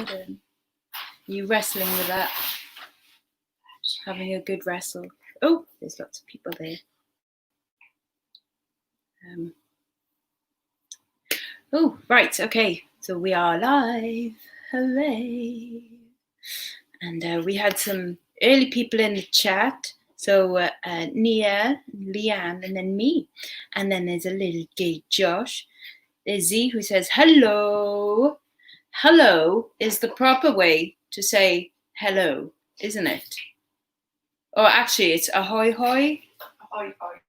garden. Are you wrestling with that? Having a good wrestle. Oh, there's lots of people there. Oh, right, okay. So we are live. Hooray. And we had some early people in the chat. So Nia, Leanne, and then me. And then there's a little gay Josh. There's Z who says hello. Hello is the proper way to say hello, isn't it? Or actually, it's ahoy hoy. Ahoy hoy.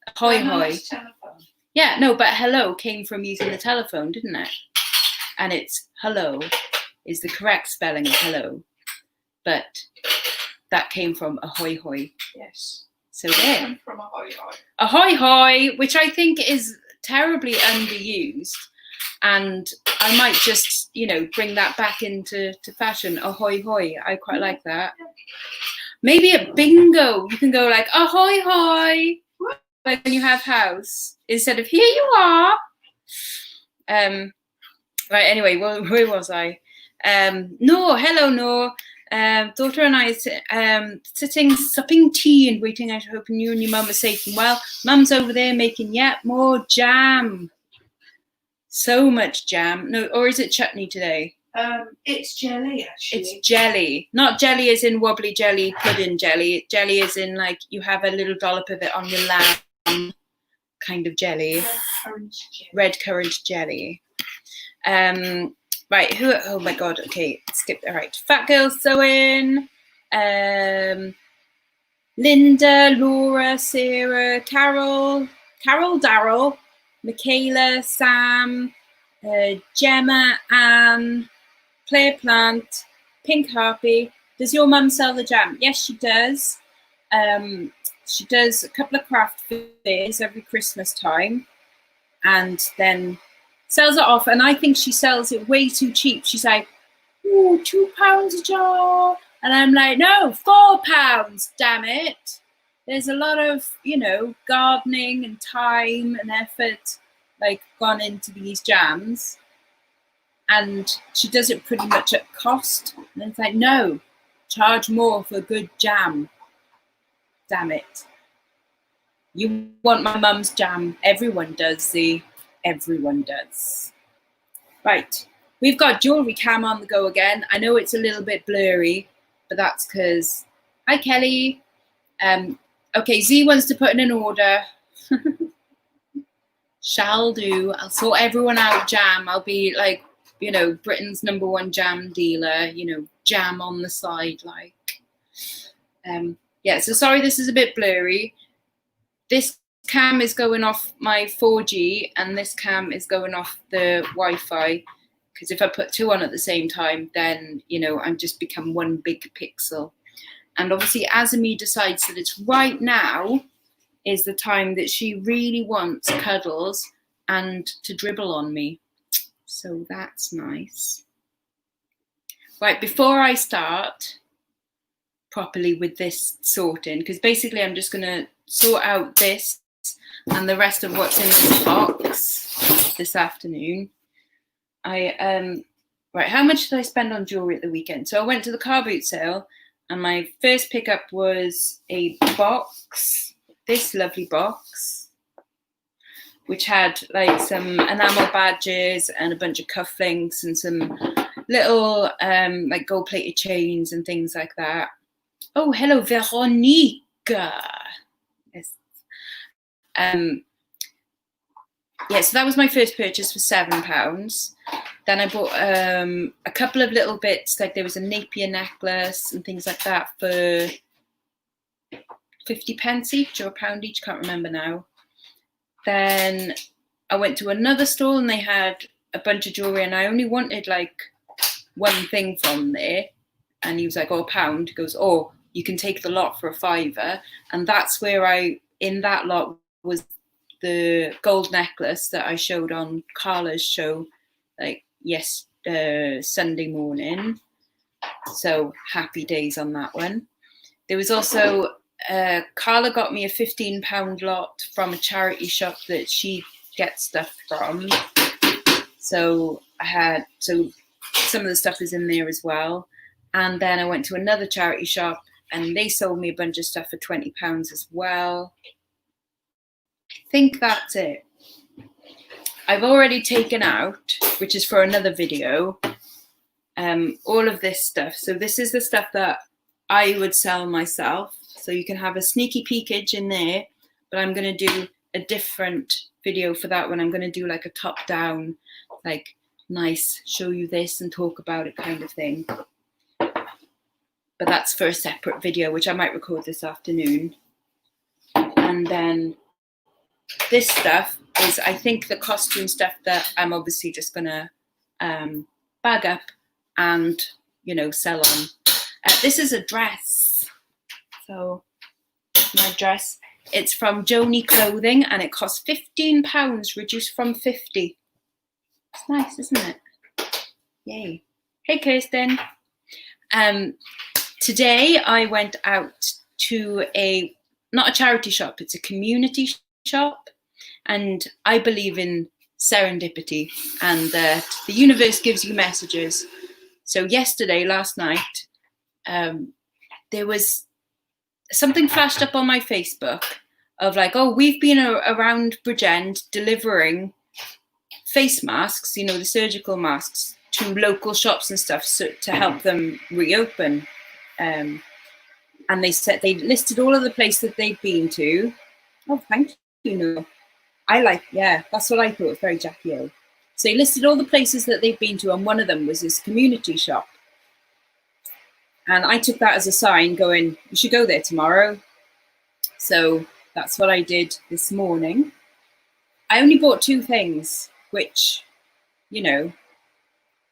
Ahoy hoy. Telephone. Yeah, no, but hello came from using the telephone, didn't it? And it's hello is the correct spelling of hello. But that came from ahoy hoy. Yes. So there. Came from ahoy hoy. Ahoy hoy, which I think is terribly underused. And I might just, bring that back into fashion. Ahoy hoy. I quite like that. Maybe at bingo, you can go like ahoy hoy, like when you have house, instead of here you are. Right, anyway, where was I? No, hello, no. Daughter and I are sitting, supping tea and waiting out, hoping you and your mum are safe and well. Mum's over there making yet more jam. So much jam. No, or is it chutney today? It's jelly, actually. It's jelly. Not jelly as in wobbly jelly, pudding jelly. Jelly as in like you have a little dollop of it on your lamb kind of jelly. Red currant jelly. Right, oh my god, okay, skip that. Right, Fat Girl Sewing, Linda, Laura, Sarah, Carol, Daryl, Michaela, Sam, Gemma, Anne, Claire Plant, Pink Harpy. Does your mum sell the jam? Yes, she does. She does a couple of craft fairs every Christmas time and then sells it off. And I think she sells it way too cheap. She's like, ooh, £2 a jar. And I'm like, no, £4, damn it. There's a lot of, gardening and time and effort gone into these jams. And she does it pretty much at cost. And it's like, no, charge more for a good jam. Damn it. You want my mum's jam. Everyone does, Z. Everyone does. Right. We've got jewellery cam on the go again. I know it's a little bit blurry, but that's because... Hi, Kelly. Okay, Z wants to put in an order. Shall do. I'll sort everyone out jam. I'll be like, Britain's #1 jam dealer, jam on the side, yeah, so sorry this is a bit blurry. This cam is going off my 4G and this cam is going off the Wi-Fi, because if I put two on at the same time, then, I'm just become one big pixel. And obviously Azami decides that it's right now is the time that she really wants cuddles and to dribble on me. So that's nice. Right, before I start properly with this sorting, because basically I'm just going to sort out this and the rest of what's in this box this afternoon. Right, how much did I spend on jewellery at the weekend? So I went to the Carboot sale and my first pickup was a box, this lovely box, which had some enamel badges and a bunch of cufflinks and some little gold-plated chains and things like that. Oh, hello, Veronique. Yes. Yeah, so that was my first purchase for £7. Then I bought a couple of little bits, like there was a Napier necklace and things like that for 50p each or £1 each, can't remember now. Then I went to another stall and they had a bunch of jewellery and I only wanted one thing from there. And he was like, oh, £1. He goes, oh, you can take the lot for $5. And that's where in that lot was the gold necklace that I showed on Carla's show, Sunday morning. So happy days on that one. There was also... Carla got me a £15 lot from a charity shop that she gets stuff from. So some of the stuff is in there as well. And then I went to another charity shop and they sold me a bunch of stuff for £20 as well. I think that's it. I've already taken out, which is for another video, all of this stuff. So this is the stuff that I would sell myself. So you can have a sneaky peekage in there, but I'm going to do a different video for that one. I'm going to do like a top down, like nice, show you this and talk about it kind of thing. But that's for a separate video, which I might record this afternoon. And then this stuff is, I think, the costume stuff that I'm obviously just going to bag up and, you know, sell on. This is a dress. So my dress, it's from Joni Clothing and it costs £15, reduced from 50. It's nice, isn't it? Yay. Hey, Kirsten. Today I went out to not a charity shop, it's a community shop. And I believe in serendipity and that the universe gives you messages. So last night, there was something flashed up on my Facebook of like, oh, we've been around Bridgend delivering face masks, you know, the surgical masks, to local shops and stuff to help them reopen. And they said they listed all of the places that they'd been to. Oh, thank you. No. That's what I thought. It's very Jackie O. So he listed all the places that they've been to, and one of them was this community shop. And I took that as a sign going, you should go there tomorrow. So that's what I did this morning. I only bought 2 things, which, you know,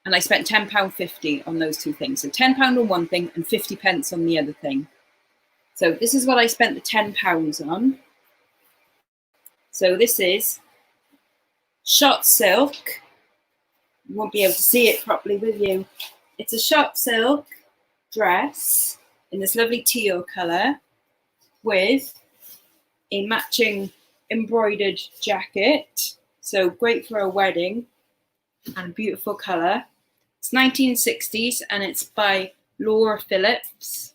and I spent £10.50 on those 2 things. So £10 on one thing and 50 pence on the other thing. So this is what I spent the £10 on. So this is shot silk. You won't be able to see it properly with you. It's a shot silk dress in this lovely teal colour with a matching embroidered jacket. So great for a wedding and a beautiful colour. It's 1960s and it's by Laura Phillips.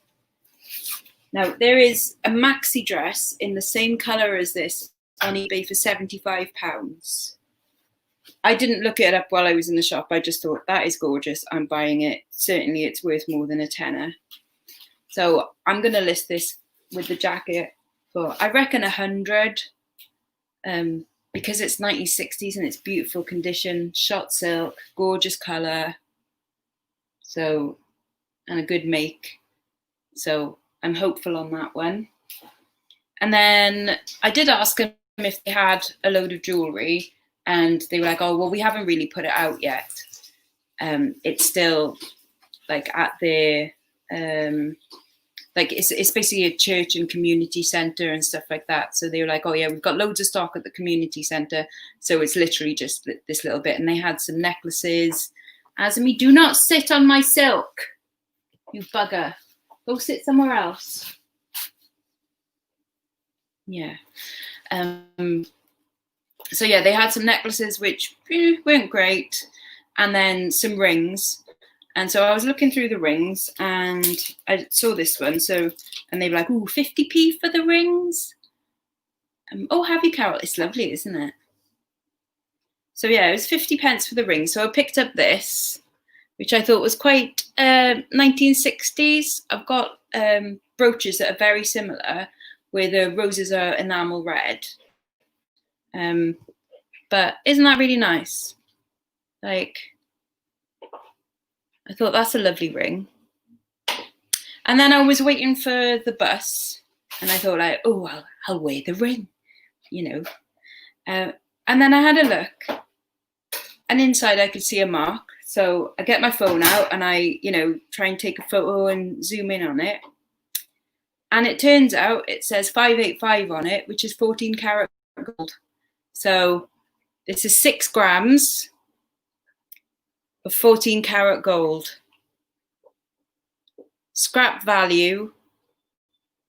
Now there is a maxi dress in the same colour as this on eBay for £75. I didn't look it up while I was in the shop. I just thought, that is gorgeous. I'm buying it. Certainly it's worth more than a tenner. So I'm going to list this with the jacket for, I reckon, 100, because it's 1960s and it's beautiful condition, shot silk, gorgeous colour. So, and a good make. So I'm hopeful on that one. And then I did ask them if they had a load of jewellery, and they were like, oh, well, we haven't really put it out yet. It's still like at their, like it's basically a church and community centre and stuff like that. So they were like, oh yeah, we've got loads of stock at the community centre. So it's literally just this little bit. And they had some necklaces. Azami, do not sit on my silk, you bugger. Go sit somewhere else. Yeah. So yeah, they had some necklaces which weren't great, and then some rings. And so I was looking through the rings and I saw this one. So, and they were like, ooh, 50p for the rings. Oh, have you, Carol? It's lovely, isn't it? So yeah, it was 50 pence for the ring. So I picked up this, which I thought was quite 1960s. I've got brooches that are very similar, where the roses are enamel red. But isn't that really nice? Like, I thought that's a lovely ring. And then I was waiting for the bus and I thought like, oh, I'll wear the ring, you know. And then I had a look and inside I could see a mark. So I get my phone out and I, you know, try and take a photo and zoom in on it. And it turns out it says 585 on it, which is 14 karat gold. So this is 6 grams of 14 karat gold. Scrap value,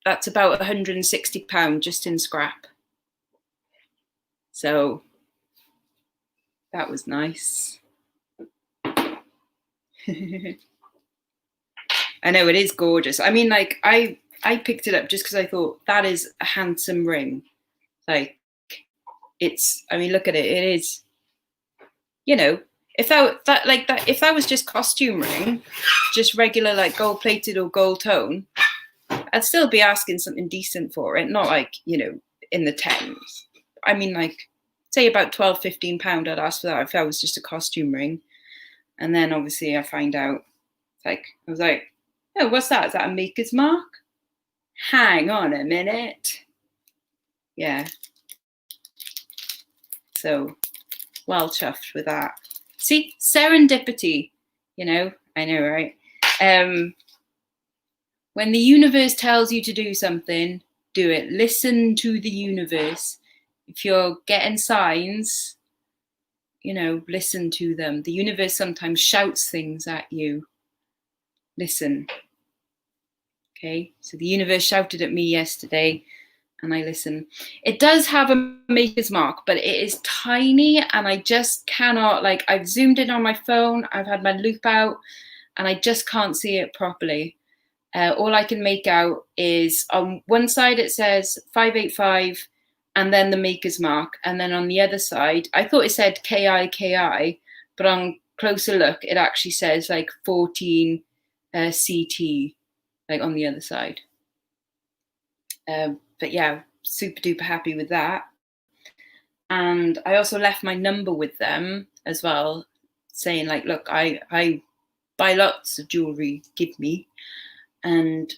that's about £160 just in scrap. So that was nice. I know, it is gorgeous. I mean, like, I picked it up just because I thought that is a handsome ring. Like, it's, I mean, look at it. It is, you know, if that was just costume ring, just regular like gold plated or gold tone, I'd still be asking something decent for it, not like, you know, in the tens. I mean, like, say about £12–15 I'd ask for that if that was just a costume ring. And then obviously I find out, like, I was like, oh, what's that? Is that a maker's mark? Hang on a minute. Yeah. So, well chuffed with that. See, serendipity, you know, I know, right? When the universe tells you to do something, do it. Listen to the universe. If you're getting signs, you know, listen to them. The universe sometimes shouts things at you. Listen. Okay, so the universe shouted at me yesterday and I listen. It does have a maker's mark, but it is tiny and I just cannot, like, I've zoomed in on my phone, I've had my loop out and I just can't see it properly. All I can make out is on one side it says 585 and then the maker's mark. And then on the other side, I thought it said KI, but on closer look, it actually says like 14 CT, like on the other side. But yeah, super duper happy with that. And I also left my number with them as well, saying like, look, I buy lots of jewellery, give me. And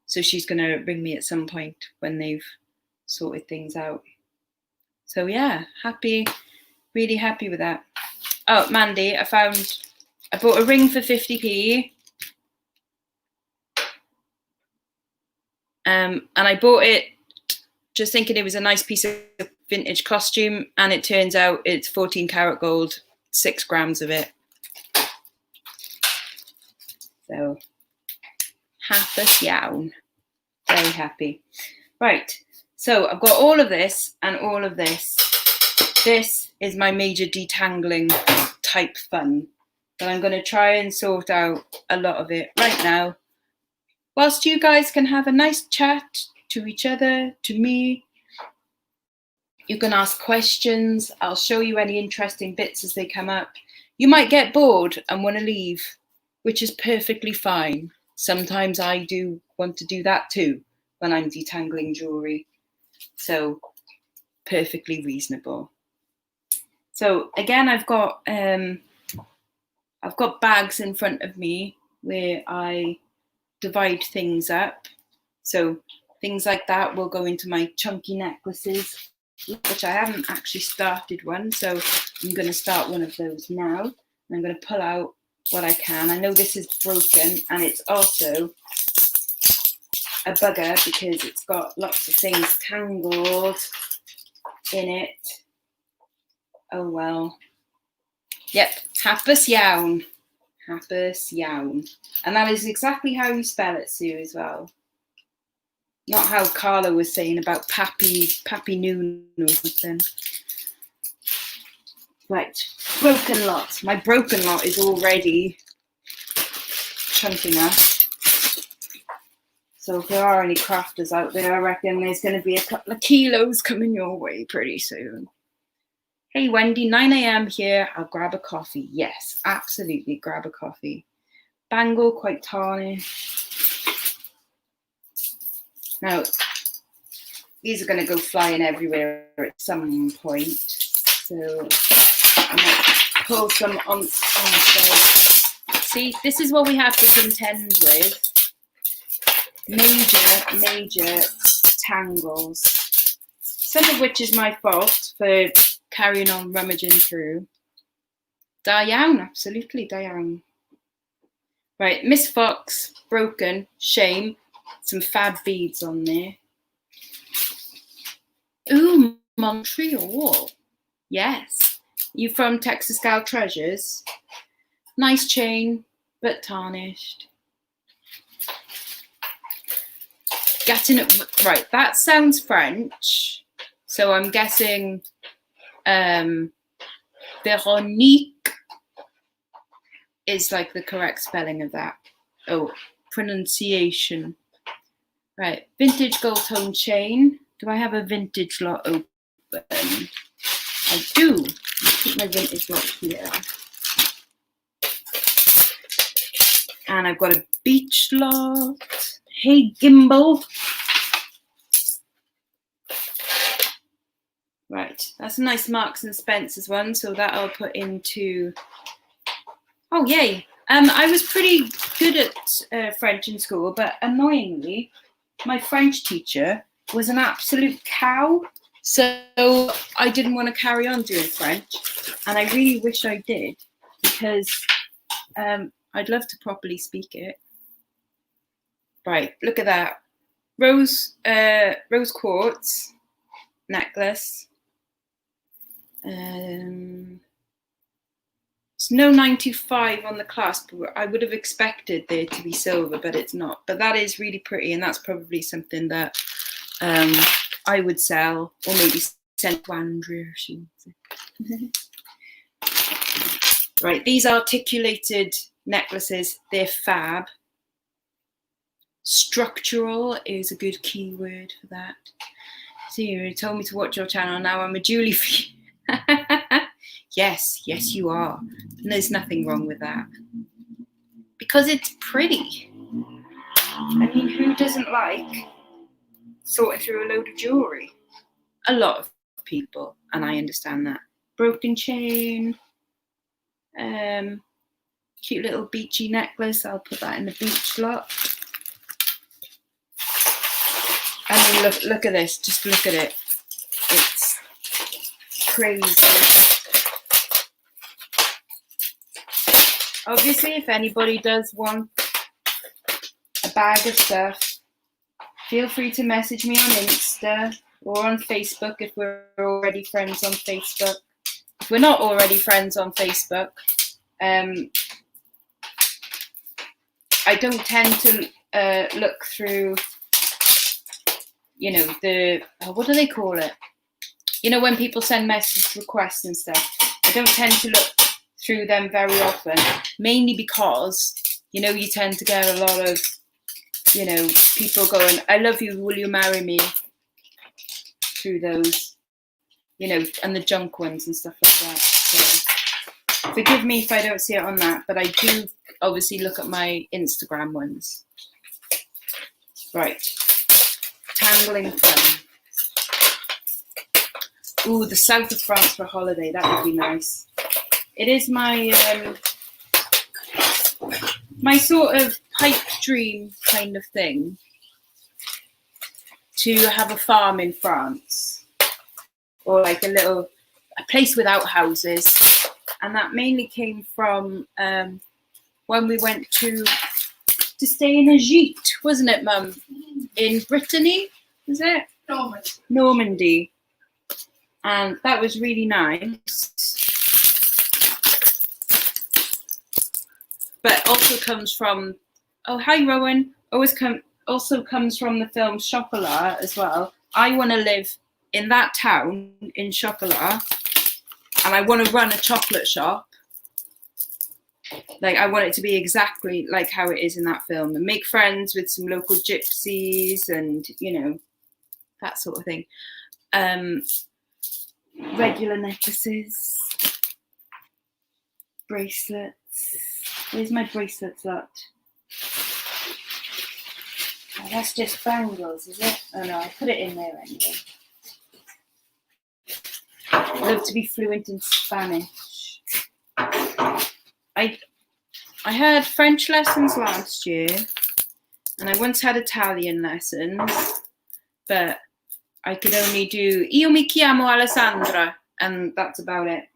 so she's going to ring me at some point when they've sorted things out. So yeah, happy, really happy with that. Oh, Mandy, I bought a ring for 50p. And I bought it just thinking it was a nice piece of vintage costume, and it turns out it's 14 karat gold, 6 grams of it. So, happy yawn. Very happy. Right, so I've got all of this and all of this. This is my major detangling type fun, but I'm going to try and sort out a lot of it right now, whilst you guys can have a nice chat to each other, to me. You can ask questions. I'll show you any interesting bits as they come up. You might get bored and want to leave, which is perfectly fine. Sometimes I do want to do that too when I'm detangling jewellery. So perfectly reasonable. So again, I've got bags in front of me where I divide things up. So things like that will go into my chunky necklaces, which I haven't actually started one. So I'm going to start one of those now. And I'm going to pull out what I can. I know this is broken and it's also a bugger because it's got lots of things tangled in it. Oh well. Yep, hapus yawn. Hapus yawn. And that is exactly how you spell it, Sue, as well. Not how Carla was saying about Pappy Noon or something. Right, broken lot. My broken lot is already chunking up. So if there are any crafters out there, I reckon there's going to be a couple of kilos coming your way pretty soon. Hey Wendy, 9 AM here. I'll grab a coffee. Yes, absolutely, grab a coffee. Bangle, quite tarnished. Now, these are going to go flying everywhere at some point. So I might pull some on side. See, this is what we have to contend with. Major tangles. Some of which is my fault for carrying on rummaging through. Diane, absolutely, Diane. Right, Miss Fox, broken, shame. Some fab beads on there. Ooh, Montreal. Yes. You from Texas Gal Treasures? Nice chain, but tarnished. Right, that sounds French. So I'm guessing Veronique is like the correct spelling of that. Oh, pronunciation. Right, vintage gold tone chain. Do I have a vintage lot open? I do. I'll keep my vintage lot here. And I've got a beach lot. Hey, gimbal. Right, that's a nice Marks and Spencer's one, so that I'll put into. Oh, yay! I was pretty good at French in school, but annoyingly, my French teacher was an absolute cow. So I didn't want to carry on doing French, and I really wish I did, because I'd love to properly speak it. Right, look at that. Rose quartz necklace. It's no 95 on the clasp, but I would have expected there to be silver, but it's not. But that is really pretty, and that's probably something that I would sell, or maybe send to Andrea. Right, these articulated necklaces, they're fab. Structural is a good keyword for that. So you told me to watch your channel, now I'm a Jewellery Yes, you are. And there's nothing wrong with that. Because it's pretty. I mean, who doesn't like sorting through a load of jewellery? A lot of people, and I understand that. Broken chain. Cute little beachy necklace. I'll put that in the beach lot. I mean, look at this. Just look at it. It's crazy. Obviously, if anybody does want a bag of stuff, feel free to message me on Insta or on Facebook if we're already friends on Facebook. If we're not already friends on Facebook, I don't tend to look through, you know, the, what do they call it? You know, when people send message requests and stuff, I don't tend to look through them very often, mainly because, you know, you tend to get a lot of, you know, people going, I love you, will you marry me? Through those, you know, and the junk ones and stuff like that. So forgive me if I don't see it on that, but I do obviously look at my Instagram ones. Right, tangling fun. Ooh, the south of France for a holiday, that would be nice. It is my my sort of pipe dream kind of thing to have a farm in France, or like a place without houses, and that mainly came from when we went to stay in a gîte, wasn't it, Mum? In Brittany, was it? Normandy, and that was really nice. But also comes from, oh hi Rowan, also comes from the film Chocolat as well. I want to live in that town in Chocolat, and I want to run a chocolate shop. Like, I want it to be exactly like how it is in that film, and make friends with some local gypsies and, you know, that sort of thing. Regular necklaces, bracelets. Where's my bracelets at? Oh, that's just Bangles, is it? Oh no, I put it in there anyway. I love to be fluent in Spanish. I had French lessons last year, and I once had Italian lessons, but I could only do Io mi chiamo Alessandra, and that's about it.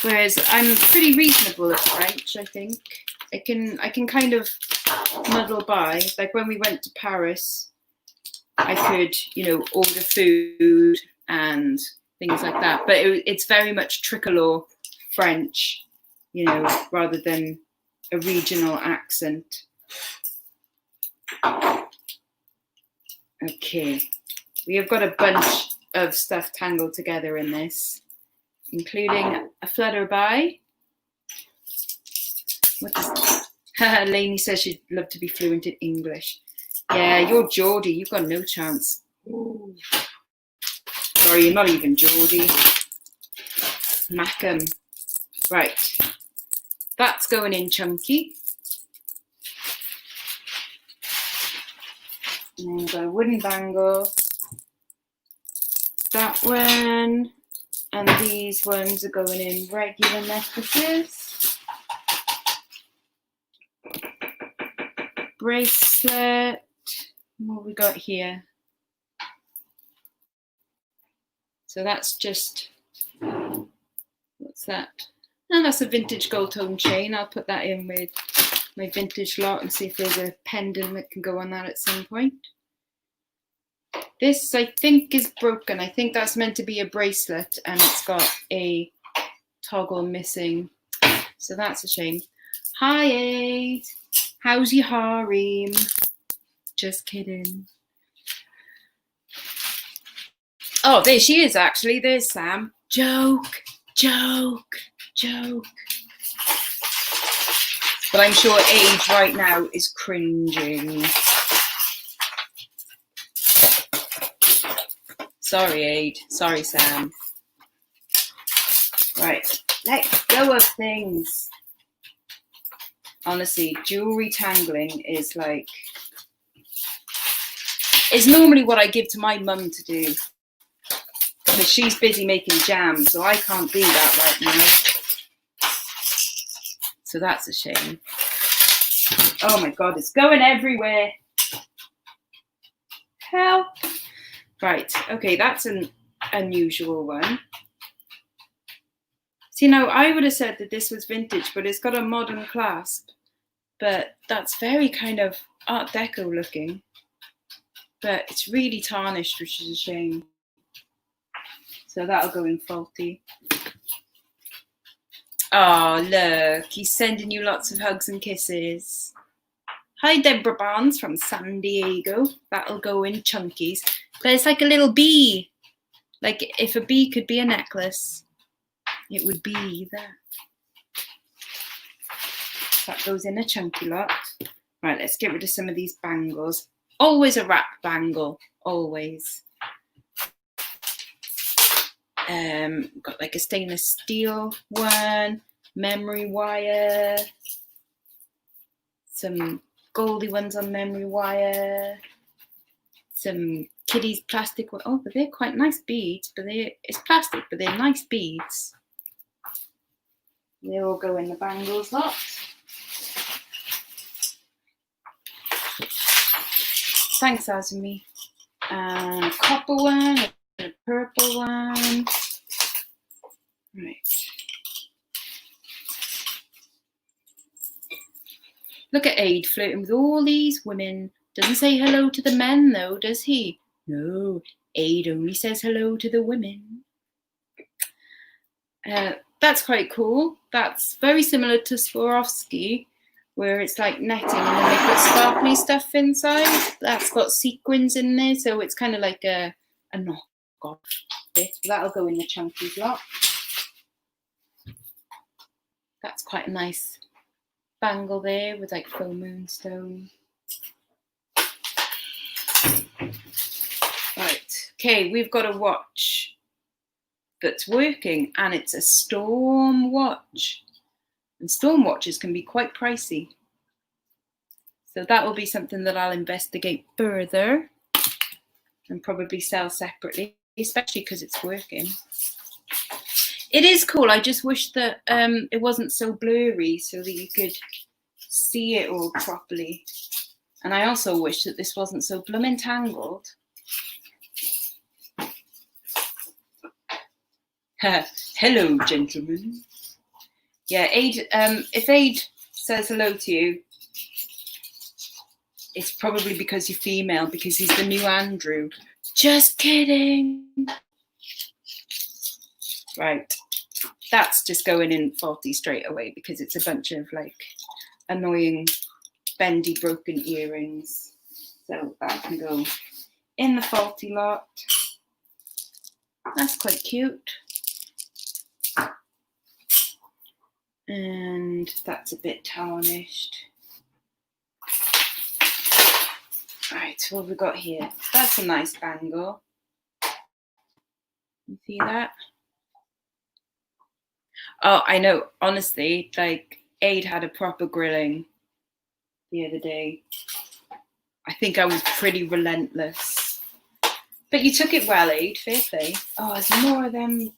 Whereas I'm pretty reasonable at French, I think. I can kind of muddle by. Like when we went to Paris, I could, you know, order food and things like that. But it's very much tricolor French, you know, rather than a regional accent. Okay, we have got a bunch of stuff tangled together in this, including a flutterby. What does Lainey says she'd love to be fluent in English. Yeah, you're Geordie. You've got no chance. Ooh. Sorry, you're not even Geordie. Mackham. Right. That's going in chunky. And then we've got a wooden bangle. That one. And these ones are going in regular necklaces. Bracelet. What have we got here? So that's just, what's that? Oh, that's a vintage gold tone chain. I'll put that in with my vintage lot and see if there's a pendant that can go on that at some point. This, I think, is broken. I think that's meant to be a bracelet and it's got a toggle missing. So that's a shame. Hi, Aid. How's your harem? Just kidding. Oh, there she is, actually. There's Sam. Joke, joke, joke. But I'm sure Aid right now is cringing. Sorry, Aid. Sorry, Sam. Right, let go of things. Honestly, jewellery tangling is like... It's normally what I give to my mum to do. Because she's busy making jam, so I can't do that right now. So that's a shame. Oh my God, it's going everywhere. Help. Right, okay, that's an unusual one. See, now I would have said that this was vintage, but it's got a modern clasp. But that's very kind of Art Deco looking. But it's really tarnished, which is a shame. So that'll go in faulty. Oh, look, he's sending you lots of hugs and kisses. Hi, Deborah Barnes from San Diego. That'll go in chunkies. But it's like a little bee. Like if a bee could be a necklace, it would be that. That goes in a chunky lot. Right, let's get rid of some of these bangles. Always a wrap bangle, always. Got like a stainless steel one, memory wire, some goldy ones on memory wire, some kiddies plastic one. Oh, but they're quite nice beads, but it's plastic, but they're nice beads. They all go in the bangles lot. Thanks, Azumi. A copper one, a purple one. Right. Look at Aid flirting with all these women. Doesn't say hello to the men though, does he? No, Aid only says hello to the women. That's quite cool. That's very similar to Swarovski, where it's like netting and then they put sparkly stuff inside. That's got sequins in there, so it's kind of like a knockoff bit. That'll go in the chunky block. That's quite a nice bangle there with like faux moonstone. Right, okay, we've got a watch that's working and it's a storm watch. And storm watches can be quite pricey. So that will be something that I'll investigate further and probably sell separately, especially because it's working. It is cool. I just wish that it wasn't so blurry so that you could see it all properly. And I also wish that this wasn't so blooming tangled. Hello, gentlemen. Yeah, Aid, if Aid says hello to you, it's probably because you're female, because he's the new Andrew. Just kidding. Right, that's just going in faulty straight away because it's a bunch of like annoying bendy broken earrings. So that can go in the faulty lot. That's quite cute. And that's a bit tarnished. Right, what have we got here? That's a nice bangle. You see that? Oh, I know. Honestly, like, Aid had a proper grilling the other day. I think I was pretty relentless. But you took it well, Aid. Fair play. Oh, there's more of them.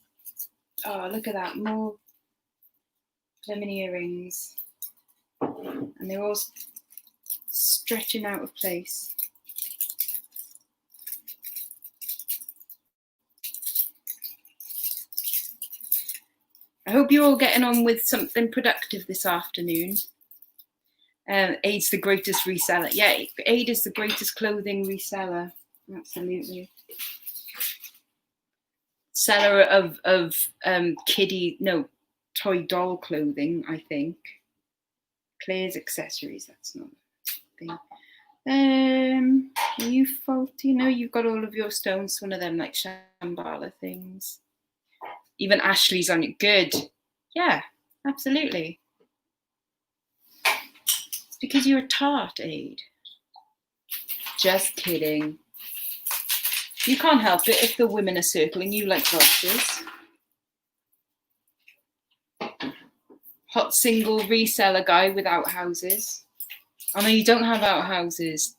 Oh, look at that. More lemon earrings. And they're all stretching out of place. I hope you're all getting on with something productive this afternoon. Aid's the greatest reseller. Yeah, Aid is the greatest clothing reseller. Absolutely. Seller of toy doll clothing, I think. Claire's accessories, that's not a thing. Are you faulty? No, you've got all of your stones, one of them like Shambhala things. Even Ashley's on it. Good. Yeah, absolutely. It's because you're a tart, Aid. Just kidding. You can't help it if the women are circling you like vultures. Hot single reseller guy with outhouses. Oh no, you don't have outhouses.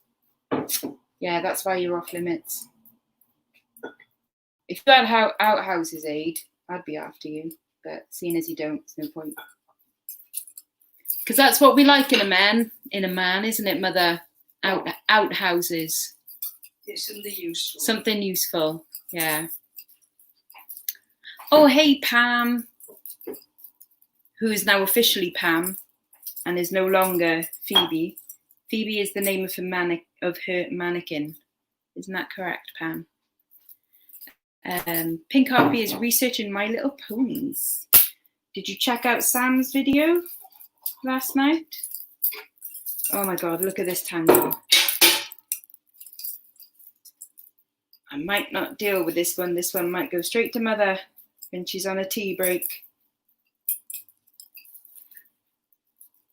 Yeah, that's why you're off limits. If you had outhouses, Aid, I'd be after you. But seeing as you don't, it's no point. Because that's what we like in a man, isn't it, Mother? Outhouses. It's something useful. Something useful, yeah. Oh, hey, Pam, who is now officially Pam and is no longer Phoebe. Phoebe is the name of her mannequin. Isn't that correct, Pam? Pink Harpy is researching My Little Ponies. Did you check out Sam's video last night? Oh my God, look at this tangle. I might not deal with this one. This one might go straight to Mother when she's on a tea break.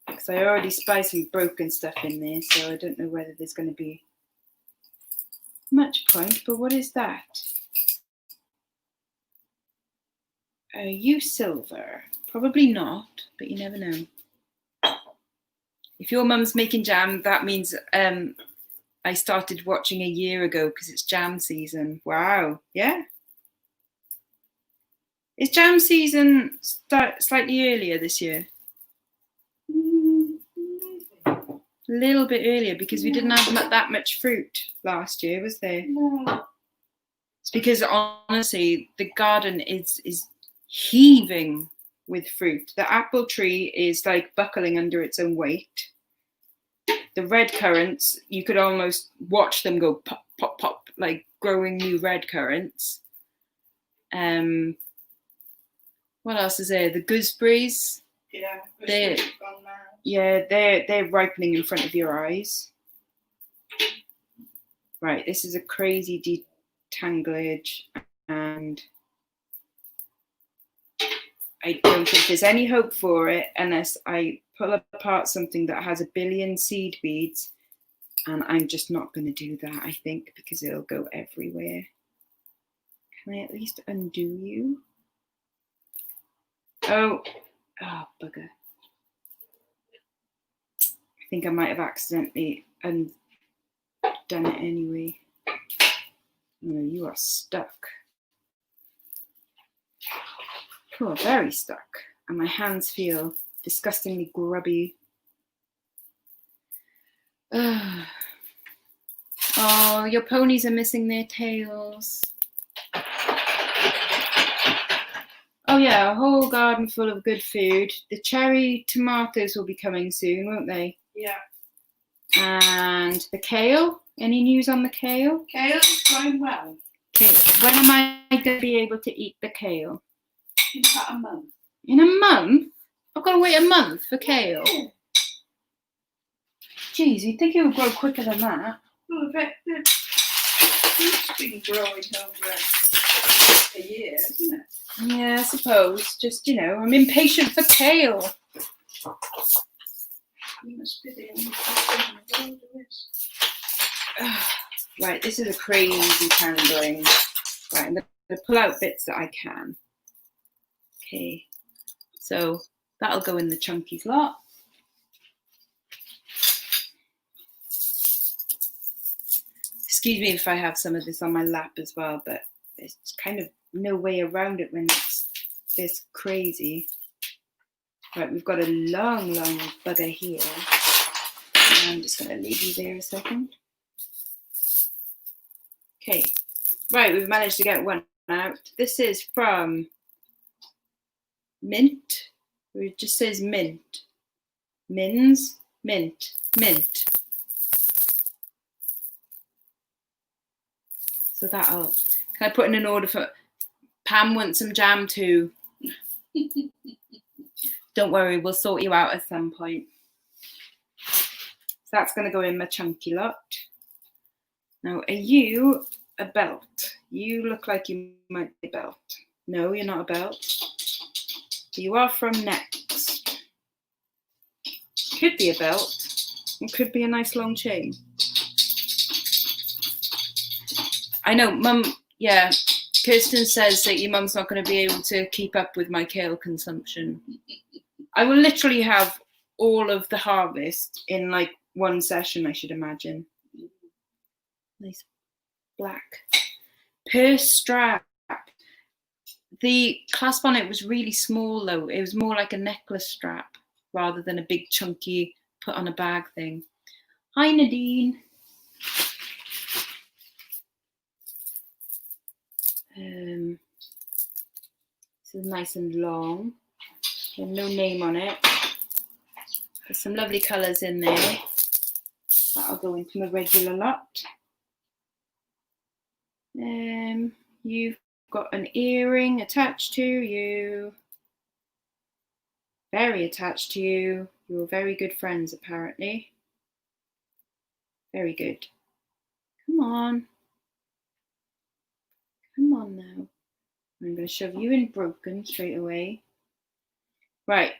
Because I already spy some broken stuff in there, so I don't know whether there's going to be much point. But what is that? You silver. Probably not, but you never know. If your mum's making jam, that means I started watching a year ago because it's jam season. Wow, yeah. Is jam season start slightly earlier this year? A little bit earlier because we didn't have that much fruit last year, was there? No. It's because honestly, the garden is heaving with fruit. The apple tree is like buckling under its own weight. The red currants, you could almost watch them go pop, pop, pop, like growing new red currants. What else is there? The gooseberries. Yeah, they're ripening in front of your eyes. Right, this is a crazy detanglage, and I don't think there's any hope for it unless I pull apart something that has 1 billion seed beads, and I'm just not going to do that, I think, because it'll go everywhere. Can I at least undo you? Oh, bugger. I think I might have accidentally done it anyway. No, you are stuck. Cool, very stuck. And my hands feel disgustingly grubby. Oh, your ponies are missing their tails. Oh yeah, a whole garden full of good food. The cherry tomatoes will be coming soon, won't they? Yeah. And the kale? Any news on the kale? Kale's going well. Okay, when am I going to be able to eat the kale? In about a month. In a month? I've got to wait a month for kale. Yeah. Geez, you'd think it would grow quicker than that. Well, it's been growing over a year, isn't it? Yeah, I suppose. Just, I'm impatient for kale. You must be the only person in the world who is. Right, this is a crazy tangling. Right, I'm going to pull out bits that I can. Okay, so that'll go in the chunky slot. Excuse me if I have some of this on my lap as well, but there's kind of no way around it when it's this crazy. Right, we've got a long bugger here. I'm just going to leave you there a second. Okay, right, we've managed to get one out. This is from Mint. It just says Mint. Mins, Mint, Mint. So that'll, can I put in an order for, Pam wants some jam too. Don't worry, we'll sort you out at some point. So that's going to go in my chunky lot. Now, are you a belt? You look like you might be a belt. No, you're not a belt. You are from Next. Could be a belt. It could be a nice long chain. I know, Mum, yeah, Kirsten says that your mum's not going to be able to keep up with my kale consumption. I will literally have all of the harvest in like one session, I should imagine. Nice black purse strap. The clasp on it was really small though. It was more like a necklace strap rather than a big chunky put on a bag thing. Hi Nadine. This is nice and long. No name on it. There's some lovely colours in there. That'll go into my regular lot. You've got an earring attached to you. Very attached to you. You're very good friends, apparently. Very good. Come on. Come on now. I'm going to shove you in broken straight away. Right.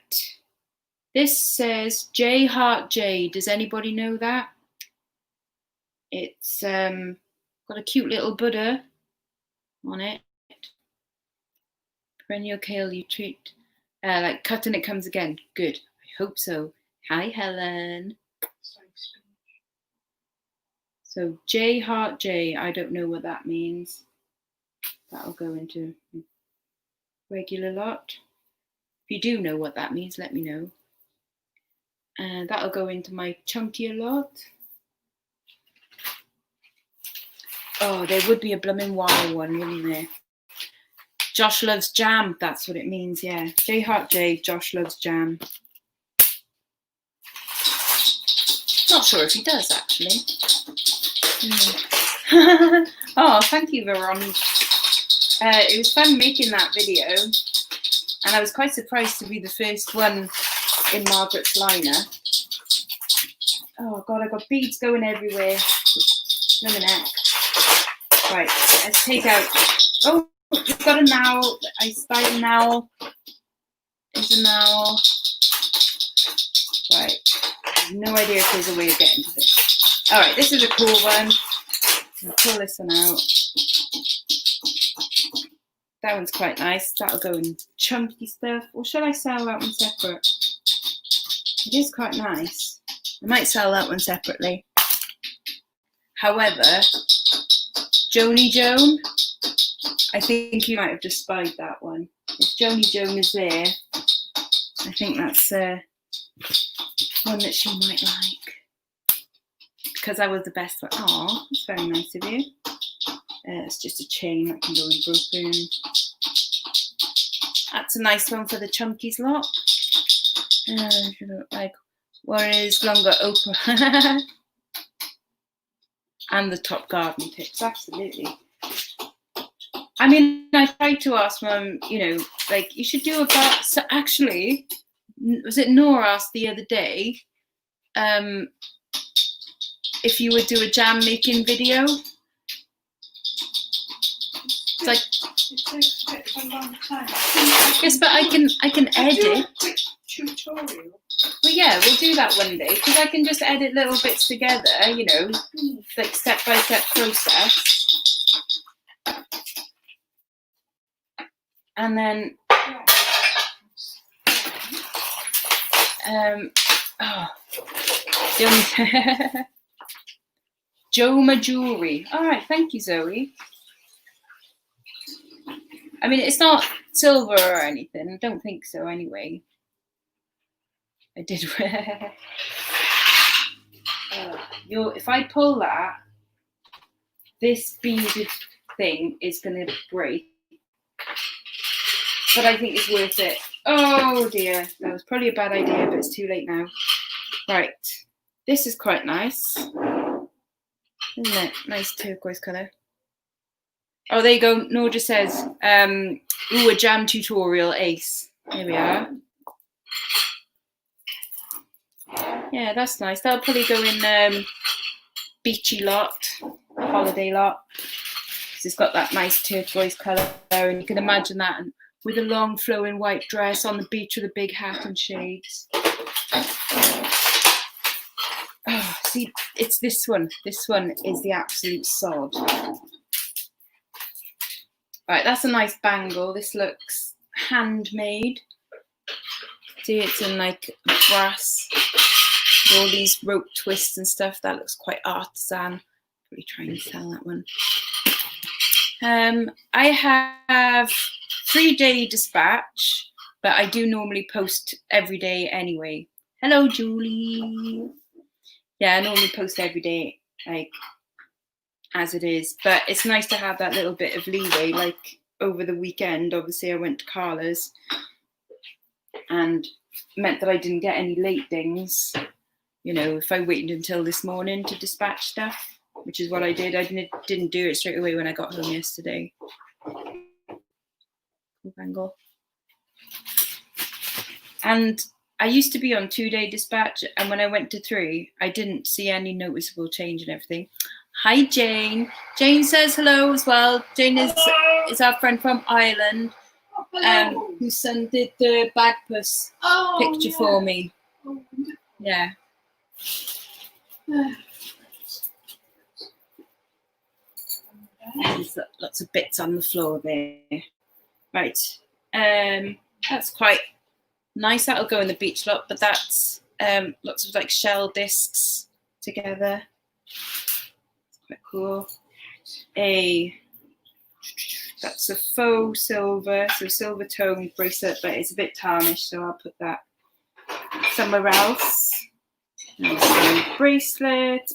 This says J Heart J. Does anybody know that? It's got a cute little Buddha on it. Perennial kale you treat. Like cut and it comes again. Good. I hope so. Hi, Helen. So J Heart J. I don't know what that means. That'll go into regular lot. If you do know what that means, let me know. And that'll go into my chunkier lot. Oh, there would be a blooming wild one, wouldn't there? Josh loves jam. That's what it means, yeah. J Heart J, Josh loves jam. Not sure if he does, actually. Oh, thank you, Veron. It was fun making that video. And I was quite surprised to be the first one in Margaret's liner. Oh, God, I've got beads going everywhere. Blooming heck. Right, let's take out. Oh, we've got a nowl. I spied a nowl. There's a nowl. Right, I have no idea if there's a way of getting to this. All right, this is a cool one. I'll pull this one out. That one's quite nice. That'll go in chunky stuff. Or should I sell that one separate? It is quite nice. I might sell that one separately. However, Joni Joan, I think you might have just spied that one. If Joni Joan is there, I think that's one that she might like. Because I was the best one. Aw, that's very nice of you. It's just a chain that can go in broken. That's a nice one for the chunkies lot. Like, what is longer Oprah? And the top garden tips, absolutely. I mean, I tried to ask Mum, you know, like, you should do about, so actually, was it Nora asked the other day, if you would do a jam making video? It's like, it takes a long time. yes, but I can edit. Tutorial. Well, yeah, we'll do that one day because I can just edit little bits together, you know, like step-by-step process. And then, the only Jewellery. All right, thank you, Zoe. I mean, it's not silver or anything. I don't think so, anyway. I did. If I pull that, this beaded thing is going to break. But I think it's worth it. Oh dear, that was probably a bad idea, but it's too late now. Right, this is quite nice, isn't it? Nice turquoise colour. Oh, there you go. Norja says, ooh, a jam tutorial, ace. Here we are. Yeah, that's nice. That'll probably go in beachy lot, holiday lot. Because it's got that nice turquoise colour, and you can imagine that with a long flowing white dress on the beach with a big hat and shades. Oh, see, it's this one. This one is the absolute sod. Right, that's a nice bangle. This looks handmade. See, it's in like brass, with all these rope twists and stuff. That looks quite artisan. Probably try and sell that one. I have 3-day dispatch, but I do normally post every day anyway. Hello, Julie. Yeah, I normally post every day, like, as it is, but it's nice to have that little bit of leeway. Like over the weekend, obviously I went to Carla's and meant that I didn't get any late dings, you know, if I waited until this morning to dispatch stuff, which is what I did. I didn't do it straight away when I got home yesterday. Cool bangle. And I used to be on 2-day dispatch, and when I went to 3, I didn't see any noticeable change in everything. Hi, Jane. Jane says hello as well. Jane is our friend from Ireland, whose son did the bagpuss picture for me. Yeah. There's lots of bits on the floor there. Right. That's quite nice. That'll go in the beach lot, but that's lots of like shell discs together. Quite cool. That's a faux silver, so silver tone bracelet, but it's a bit tarnished, so I'll put that somewhere else. Bracelet.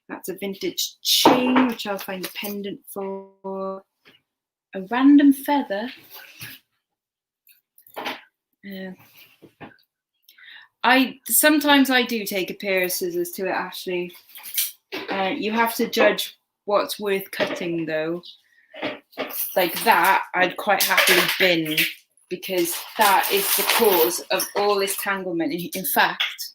That's a vintage chain, which I'll find a pendant for. A random feather. Sometimes I do take a pair of scissors to it, Ashley. You have to judge what's worth cutting, though. Like that, I'd quite happily bin, because that is the cause of all this tanglement. In fact,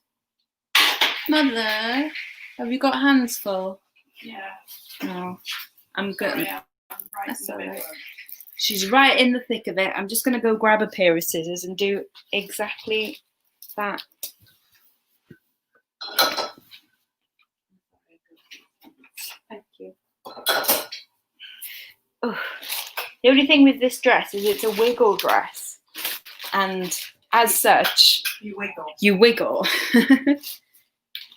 Mother, have you got hands full? Yeah. No, I'm good. That's all right. She's right in the thick of it. I'm just going to go grab a pair of scissors and do exactly that. Thank you. Oh. The only thing with this dress is it's a wiggle dress, and as such, you wiggle.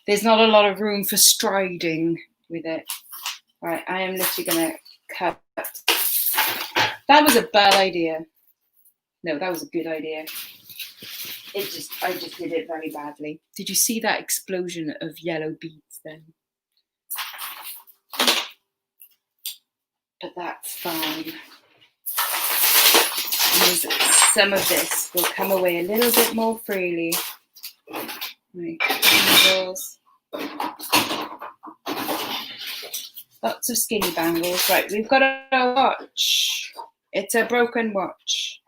There's not a lot of room for striding with it. Right, I am literally going to cut. That was a bad idea. No, that was a good idea. I just did it very badly. Did you see that explosion of yellow beads then? But that's fine. Some of this will come away a little bit more freely. Right, bangles. Lots of skinny bangles. Right, we've got a watch. It's a broken watch.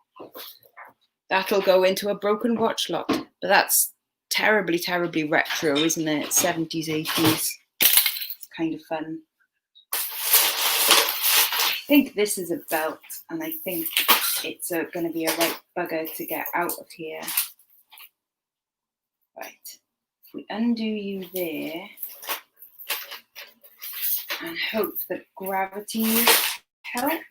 That'll go into a broken watch lot. But that's terribly, terribly retro, isn't it? 70s, 80s. It's kind of fun. I think this is a belt, and I think it's going to be a right bugger to get out of here. Right, we undo you there and hope that gravity helps.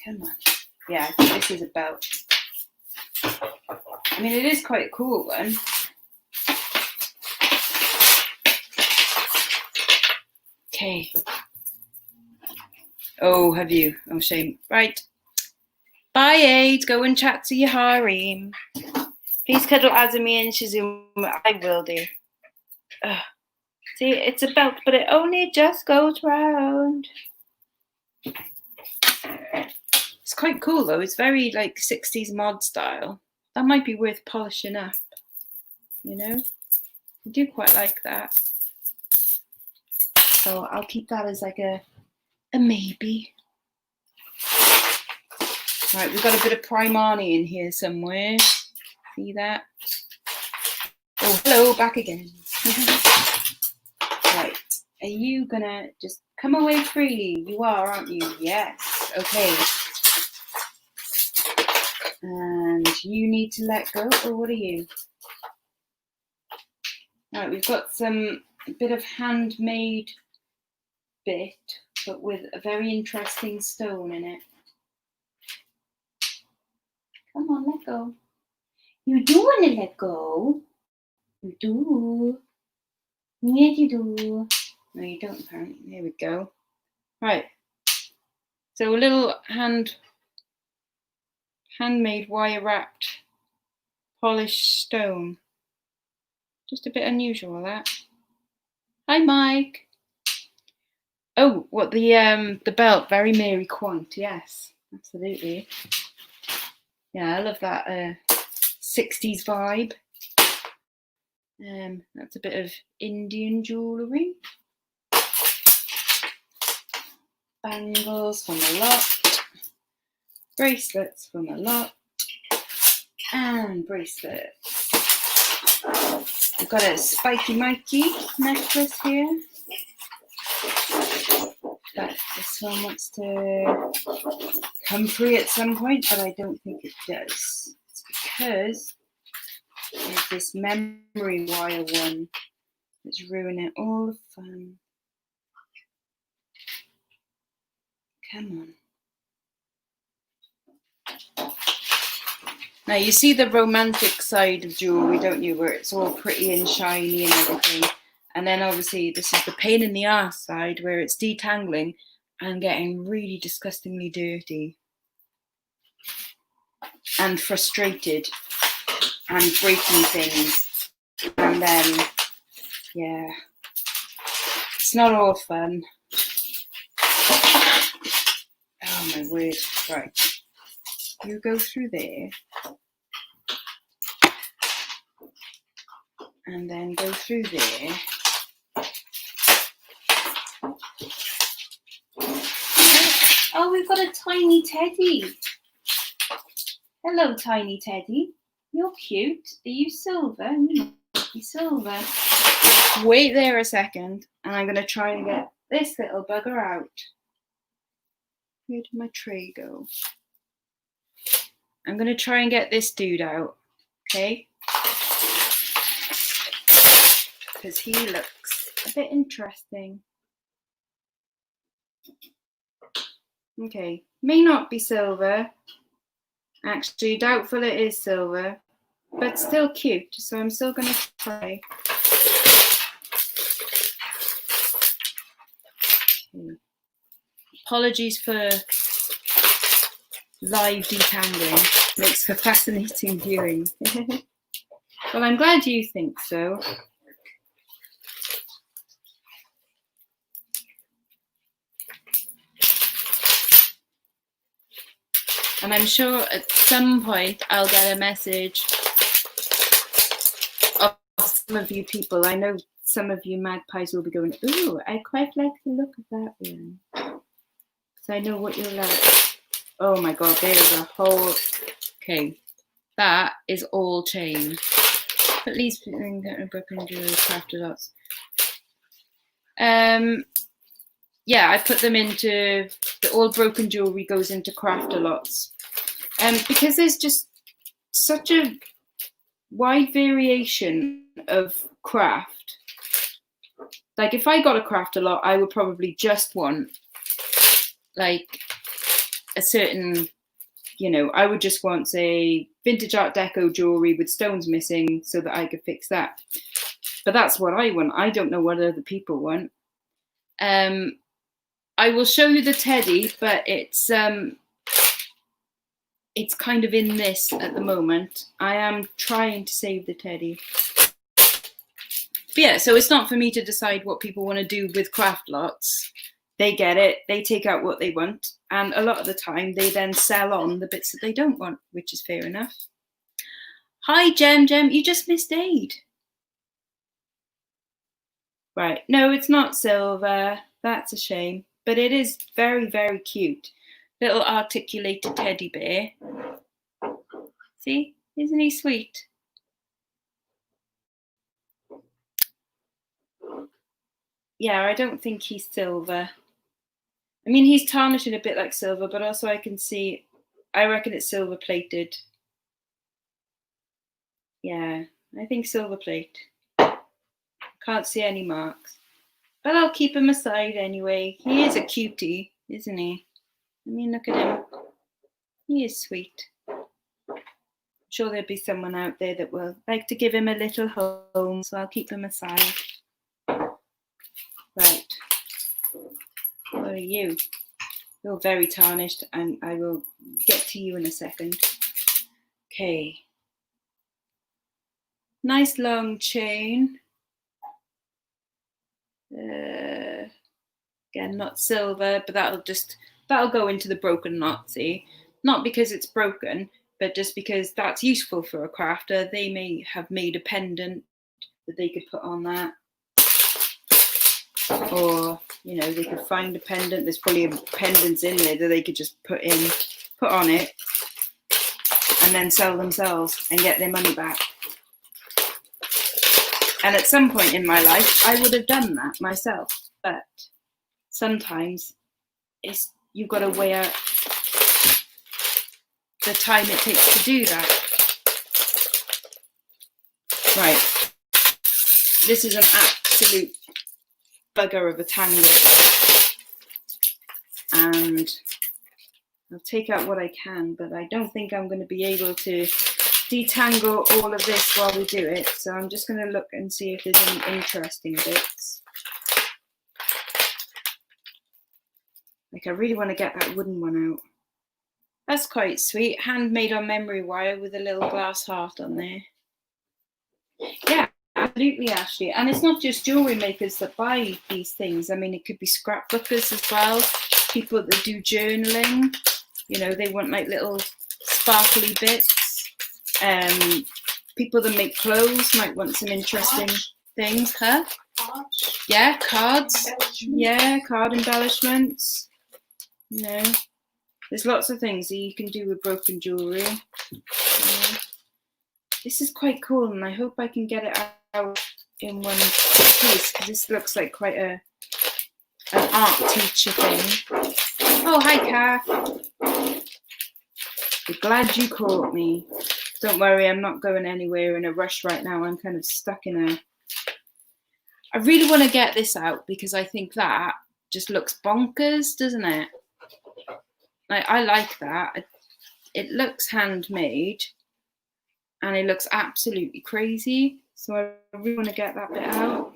Come on. Yeah, I think this is a belt. I mean, it is quite a cool one. Okay. Oh, have you? Oh, shame. Right. Bye, Aid. Go and chat to your harem. Please cuddle Azumi and Shizuma. I will do. Ugh. See, it's a belt, but it only just goes round. It's quite cool, though. It's very, like, 60s mod style. That might be worth polishing up, you know? I do quite like that. So I'll keep that as, like, a maybe. Right, we've got a bit of Primani in here somewhere. See that? Oh, hello, back again. Right, are you gonna just come away freely? You are, aren't you? Yes, okay. And you need to let go, or what are you? Right, we've got a bit of handmade bit, but with a very interesting stone in it. Come on, let go. You do want to let go. You do. Yes, you do. No, you don't, apparently. There we go. Right. So a little handmade wire-wrapped polished stone. Just a bit unusual, that. Hi, Mike. Oh, what the belt? Very Mary Quant. Yes, absolutely. Yeah, I love that 60s vibe. That's a bit of Indian jewellery. Bangles from a lot. Bracelets from a lot. And bracelets. We've got a spiky Mikey necklace here. But this one wants to come free at some point, but I don't think it does. It's because there's this memory wire one that's ruining all the fun. Come on. Now you see the romantic side of jewellery, don't you, where it's all pretty and shiny and everything. And then obviously this is the pain in the arse side where it's detangling and getting really disgustingly dirty and frustrated and breaking things. And then, yeah, it's not all fun. Oh my word. Right. You go through there. And then go through there. Oh, we've got a tiny teddy. Hello, tiny teddy. You're cute. Are you silver? You must be silver. Wait there a second, and I'm going to try and get this little bugger out. Where did my tray go? I'm going to try and get this dude out, okay? Because he looks a bit interesting. Okay, may not be silver. Actually, doubtful it is silver, but still cute, so I'm still going to try. Okay. Apologies for live detangling. Makes for fascinating viewing. Well, I'm glad you think so. And I'm sure at some point I'll get a message of some of you people. I know some of you magpies will be going, ooh, I quite like the look of that one. So I know what you're like. Oh my God, there's a whole, okay, that is all chain. At least broken jewelry, crafted lots. Yeah, I put them into, all broken jewellery goes into craft-a-lots. Because there's just such a wide variation of craft. Like if I got a craft-a-lot, I would probably just want like a certain, you know, I would just want, say, vintage Art Deco jewellery with stones missing so that I could fix that. But that's what I want. I don't know what other people want. I will show you the teddy, but it's kind of in this at the moment. I am trying to save the teddy. But yeah, so it's not for me to decide what people want to do with craft lots. They get it, they take out what they want, and a lot of the time they then sell on the bits that they don't want, which is fair enough. Hi, Jem, you just missed Aid. Right, no, it's not silver. That's a shame. But it is very, very cute. Little articulated teddy bear. See? Isn't he sweet? Yeah, I don't think he's silver. I mean, he's tarnishing a bit like silver, but also I can see, I reckon it's silver plated. Yeah, I think silver plate. Can't see any marks. But I'll keep him aside anyway. He is a cutie, isn't he? I mean, look at him. He is sweet. I'm sure there'll be someone out there that will like to give him a little home, so I'll keep him aside. Right. What are you? You're very tarnished, and I will get to you in a second. Okay. Nice long chain. Again, not silver, but that'll go into the broken knot, see? Not because it's broken, but just because that's useful for a crafter. They may have made a pendant that they could put on that. Or, you know, they could find a pendant. There's probably pendants in there that they could just put on it, and then sell themselves and get their money back. And at some point in my life, I would have done that myself. But sometimes you've got to weigh out the time it takes to do that. Right. This is an absolute bugger of a tangle. And I'll take out what I can, but I don't think I'm going to be able to detangle all of this while we do it. So I'm just going to look and see if there's any interesting bits. Like I really want to get that wooden one out. That's quite sweet. Handmade on memory wire with a little glass heart on there. Yeah, absolutely, Ashley. And it's not just jewellery makers that buy these things. I mean, it could be scrapbookers as well. People that do journaling. You know, they want like little sparkly bits. People that make clothes might want some interesting things. Huh? Yeah, cards. Yeah, card embellishments. You know, there's lots of things that you can do with broken jewellery. Yeah. This is quite cool, and I hope I can get it out in one piece, because this looks like quite an art teacher thing. Oh, hi, Kath. I'm glad you caught me. Don't worry, I'm not going anywhere in a rush right now. I'm kind of stuck in a... I really want to get this out because I think that just looks bonkers, doesn't it? I like that. It looks handmade and it looks absolutely crazy. So I really want to get that bit out.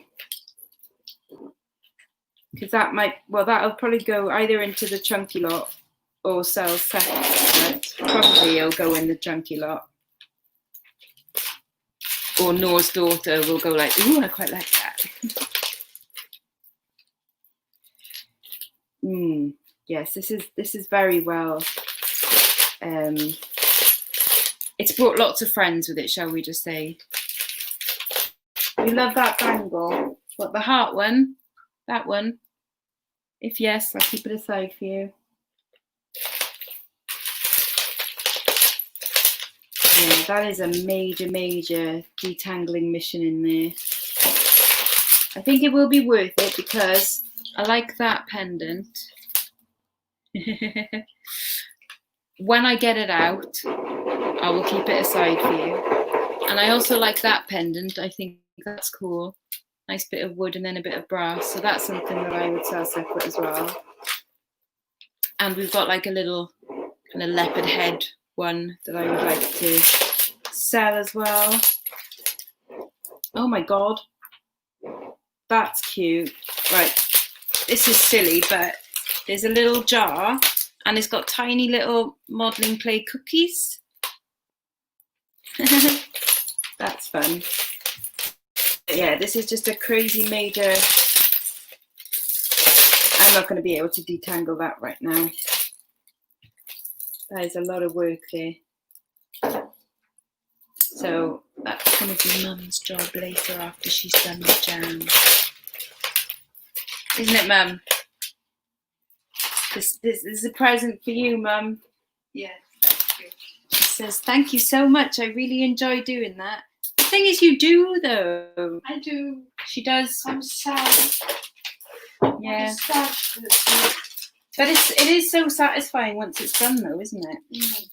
Because that might, well, that'll probably go either into the chunky lot or sell separate. Probably it'll go in the chunky lot. Or Nora's daughter will go like, ooh, I quite like that. Yes, this is very well. It's brought lots of friends with it, shall we just say. You love that bangle. What, the heart one? That one? If yes, I'll keep it aside for you. Yeah, that is a major detangling mission in there. I think it will be worth it because I like that pendant. When I get it out, I will keep it aside for you. And I also like that pendant. I think that's cool. Nice bit of wood and then a bit of brass. So that's something that I would sell separate as well. And we've got like a little kind of leopard head one that I would like to sell as well. Oh my God. That's cute. Right. This is silly, but there's a little jar and it's got tiny little modeling clay cookies. That's fun. But yeah, this is just a crazy major. I'm not going to be able to detangle that right now. That is a lot of work there. So that's going to be Mum's job later after she's done the jam. Isn't it, Mum? This is a present for you, Mum. Yes, thank you. She says, thank you so much. I really enjoy doing that. The thing is, you do, though. I do. She does. I'm sad. Yeah. I'm sad. But it is so satisfying once it's done, though, isn't it? Mm.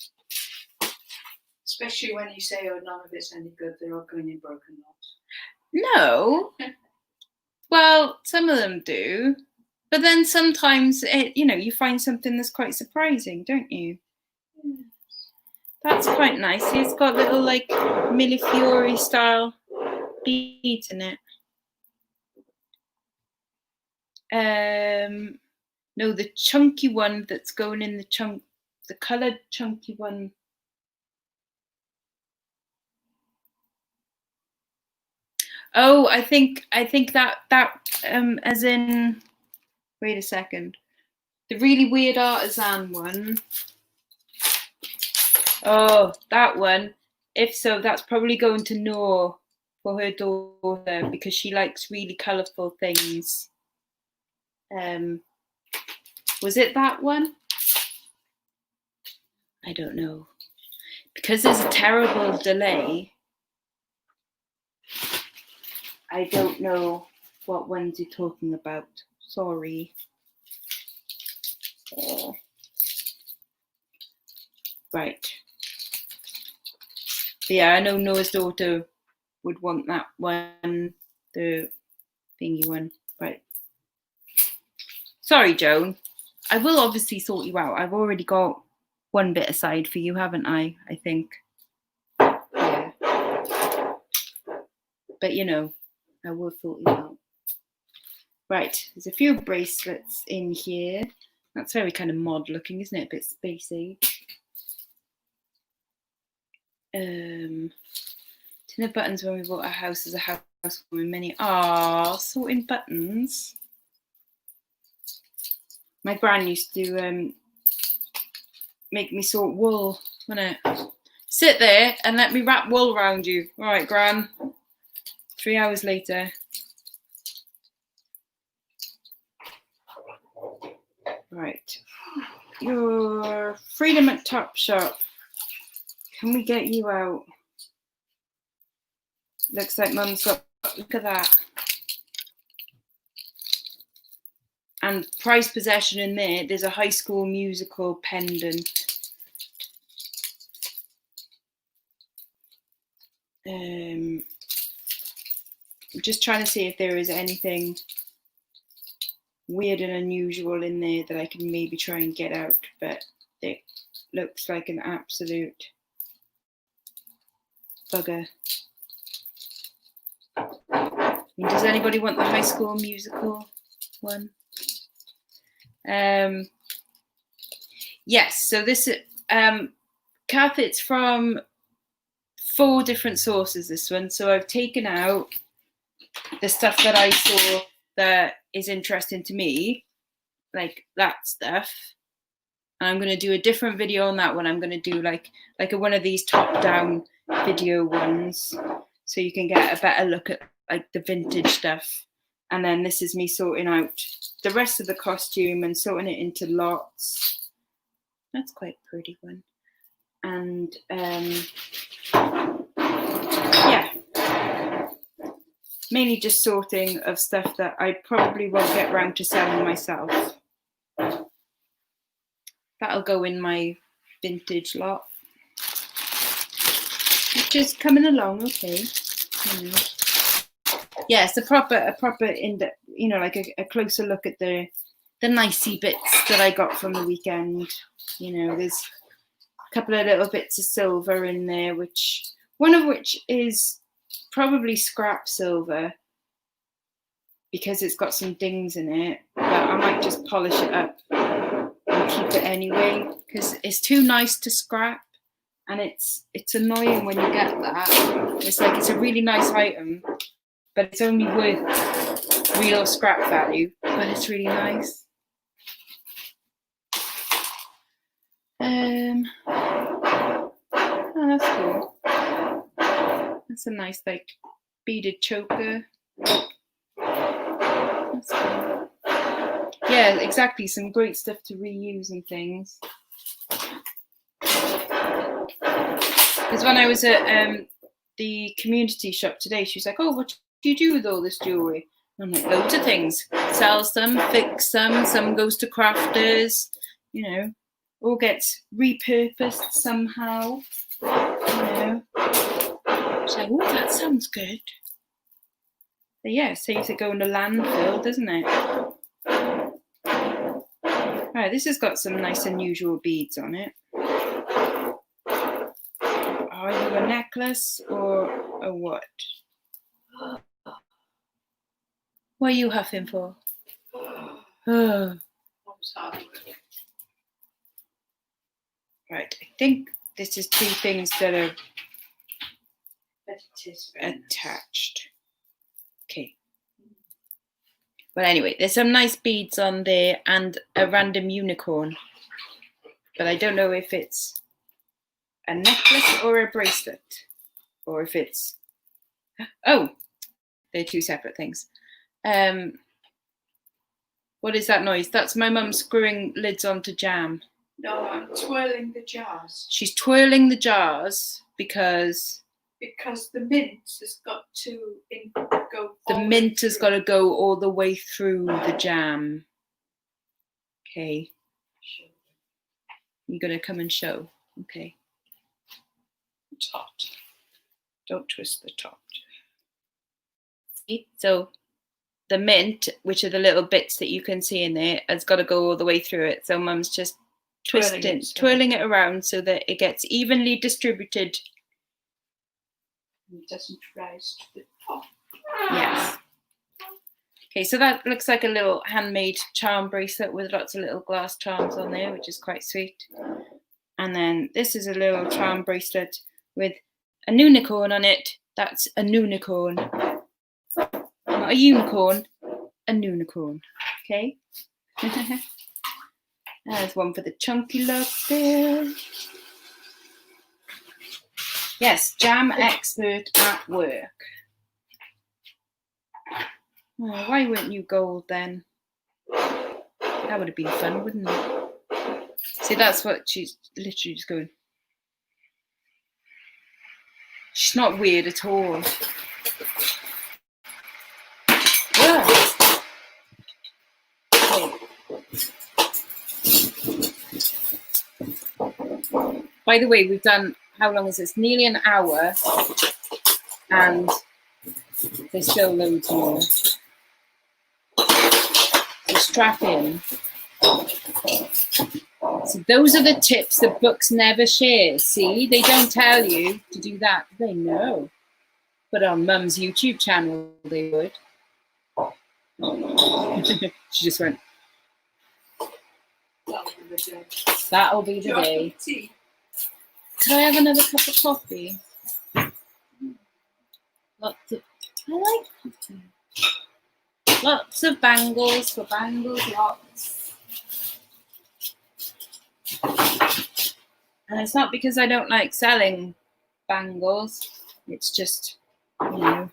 Especially when you say, oh, none of it's any good, they're all going in broken knots. No. Well, some of them do. But then sometimes, you find something that's quite surprising, don't you? Mm. That's quite nice. It's got little, like, Millefiori style beads in it. No, the chunky one that's going in the coloured chunky one. Oh, I think that as in, wait a second, the really weird artisan one. Oh, that one. If so, that's probably going to Noor for her daughter because she likes really colourful things. Was it that one? I don't know. Because there's a terrible delay, I don't know what ones you're talking about. Sorry. Right. But yeah, I know Noah's daughter would want that one, the thingy one. Right. Sorry, Joan. I will obviously sort you out. I've already got one bit aside for you, haven't I? I think. Yeah. But I will sort you out. Right, there's a few bracelets in here. That's very kind of mod looking, isn't it? A bit spacey. Tin of buttons when we bought a house as a house with many. Sorting buttons. My gran used to make me sort wool. Sit there and let me wrap wool around you. All right, Gran. 3 hours later. Right. Your Freedom at Topshop. Can we get you out? Looks like Mum's got, look at that. And prized possession in there, there's a High School Musical pendant. I'm just trying to see if there is anything weird and unusual in there that I can maybe try and get out, but it looks like an absolute bugger. Does anybody want the High School Musical one? Yes, so this Kath, it's from 4 different sources, this one. So I've taken out the stuff that I saw that is interesting to me, like that stuff. And I'm going to do a different video on that one. I'm going to do like one of these top-down video ones, so you can get a better look at like the vintage stuff. And then this is me sorting out the rest of the costume and sorting it into lots. That's quite a pretty one. And yeah. mainly just sorting of stuff that I probably won't get around to selling myself. That'll go in my vintage lot, which is coming along okay. You know. Yes, a proper in the, you know, like a closer look at the nicey bits that I got from the weekend. You know, there's a couple of little bits of silver in there, which one of which is probably scrap silver because it's got some dings in it, but I might just polish it up and keep it anyway because it's too nice to scrap, and it's annoying when you get that. It's like it's a really nice item, but it's only worth real scrap value, but it's really nice. Oh, that's cool. That's a nice, like, beaded choker. That's cool. Yeah, exactly. Some great stuff to reuse and things. Because when I was at the community shop today, she was like, "Oh, what do you do with all this jewellery?" I'm like, "Loads of things. Sell some, fix some goes to crafters, you know, all gets repurposed somehow, you know." She's like, "Oh, that sounds good." But yeah, saves it going to landfill, doesn't it? Right, this has got some nice unusual beads on it. Are you a necklace or a what? What are you huffing for? Oh. Right, I think this is two things that are attached. Okay. Well, anyway, there's some nice beads on there and a random unicorn. But I don't know if it's a necklace or a bracelet. Or if it's... Oh, they're two separate things. What is that noise? That's my mum screwing lids onto jam. No, I'm twirling the jars. She's twirling the jars because the mint has got to go. The mint has got to go all the way through the jam. Okay. You're gonna come and show. Okay. It's hot. Don't twist the top. See? So the mint, which are the little bits that you can see in there, has got to go all the way through it. So Mum's just twirling it around so that it gets evenly distributed. It doesn't rise to the top. Yes. Okay, so that looks like a little handmade charm bracelet with lots of little glass charms on there, which is quite sweet. And then this is a little charm bracelet with a unicorn on it. That's a unicorn. Not a unicorn, a unicorn. Okay. There's one for the chunky look there. Yes, jam expert at work. Oh, why weren't you gold then? That would have been fun, wouldn't it? See, that's what she's literally just going. She's not weird at all. Yeah. Okay. By the way, we've done, how long is this? Nearly an hour. And there's still loads more. So strap in. So those are the tips that books never share. See, they don't tell you to do that. They know. But on Mum's YouTube channel, they would. She just went. That'll be the day. Could I have another cup of coffee? Lots of. I like coffee. Lots of bangles for bangles, lots. And it's not because I don't like selling bangles. It's just, you know,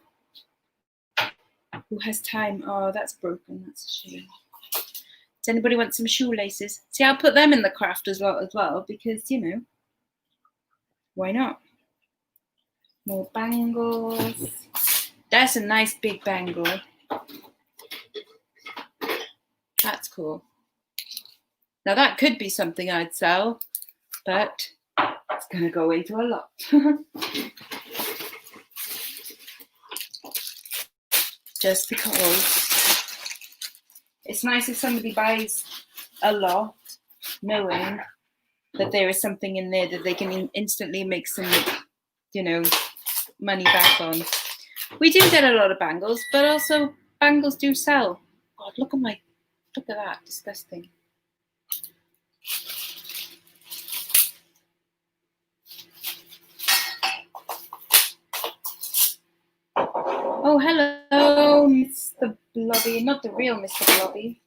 who has time? Oh, that's broken. That's a shame. Does anybody want some shoelaces? See, I'll put them in the craft as well, because, you know, why not? More bangles. That's a nice big bangle. That's cool. Now that could be something I'd sell, but it's going to go into a lot. Just because it's nice if somebody buys a lot, knowing that there is something in there that they can instantly make some, you know, money back on. We do get a lot of bangles, but also bangles do sell. God, look at that, disgusting. Oh, hello, Mr. Blobby. Not the real Mr. Blobby.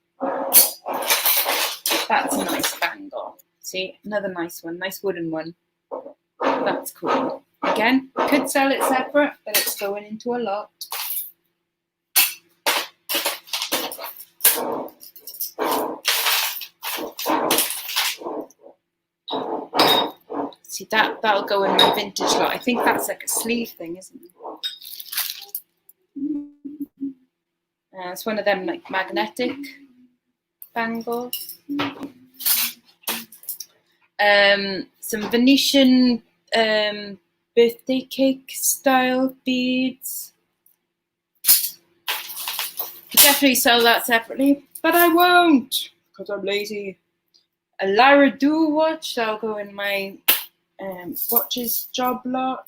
That's a nice bangle. See, another nice one, nice wooden one. That's cool. Again, could sell it separate, but it's going into a lot. See, that'll go in my vintage lot. I think that's like a sleeve thing, isn't it? It's one of them like magnetic bangles. Some Venetian birthday cake style beads. Could definitely sell that separately, but I won't because I'm lazy. A Lara Do watch, that'll go in my watches job lot.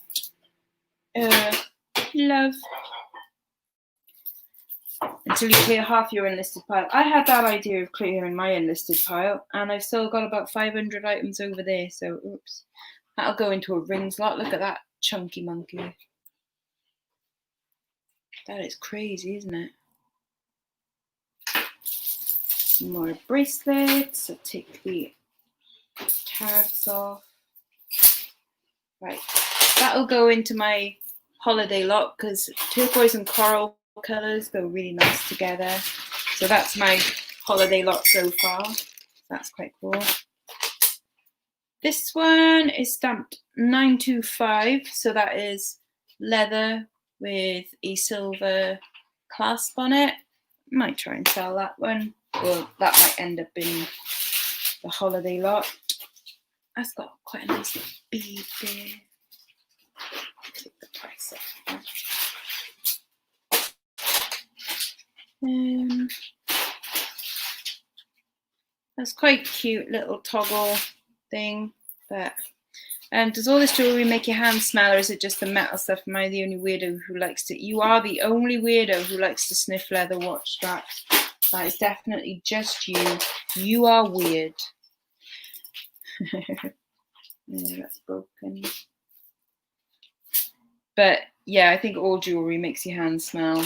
Love. Until you clear half your enlisted pile. I had that idea of clearing my enlisted pile, and I've still got about 500 items over there, so oops. That'll go into a rings lot. Look at that chunky monkey. That is crazy, isn't it? More bracelets. I'll take the tags off. Right. That'll go into my holiday lot because turquoise and coral colours go really nice together. So that's my holiday lot so far. That's quite cool. This one is stamped 925, so that is leather with a silver clasp on it. Might try and sell that one, or that might end up in the holiday lot. That's got quite a nice bead there. Take the price off. That's quite cute little toggle thing, but does all this jewellery make your hands smell, or is it just the metal stuff? Am I the only weirdo who likes to? You are the only weirdo who likes to sniff leather watch straps. That is definitely just you. You are weird. Yeah, that's broken. But yeah, I think all jewellery makes your hands smell.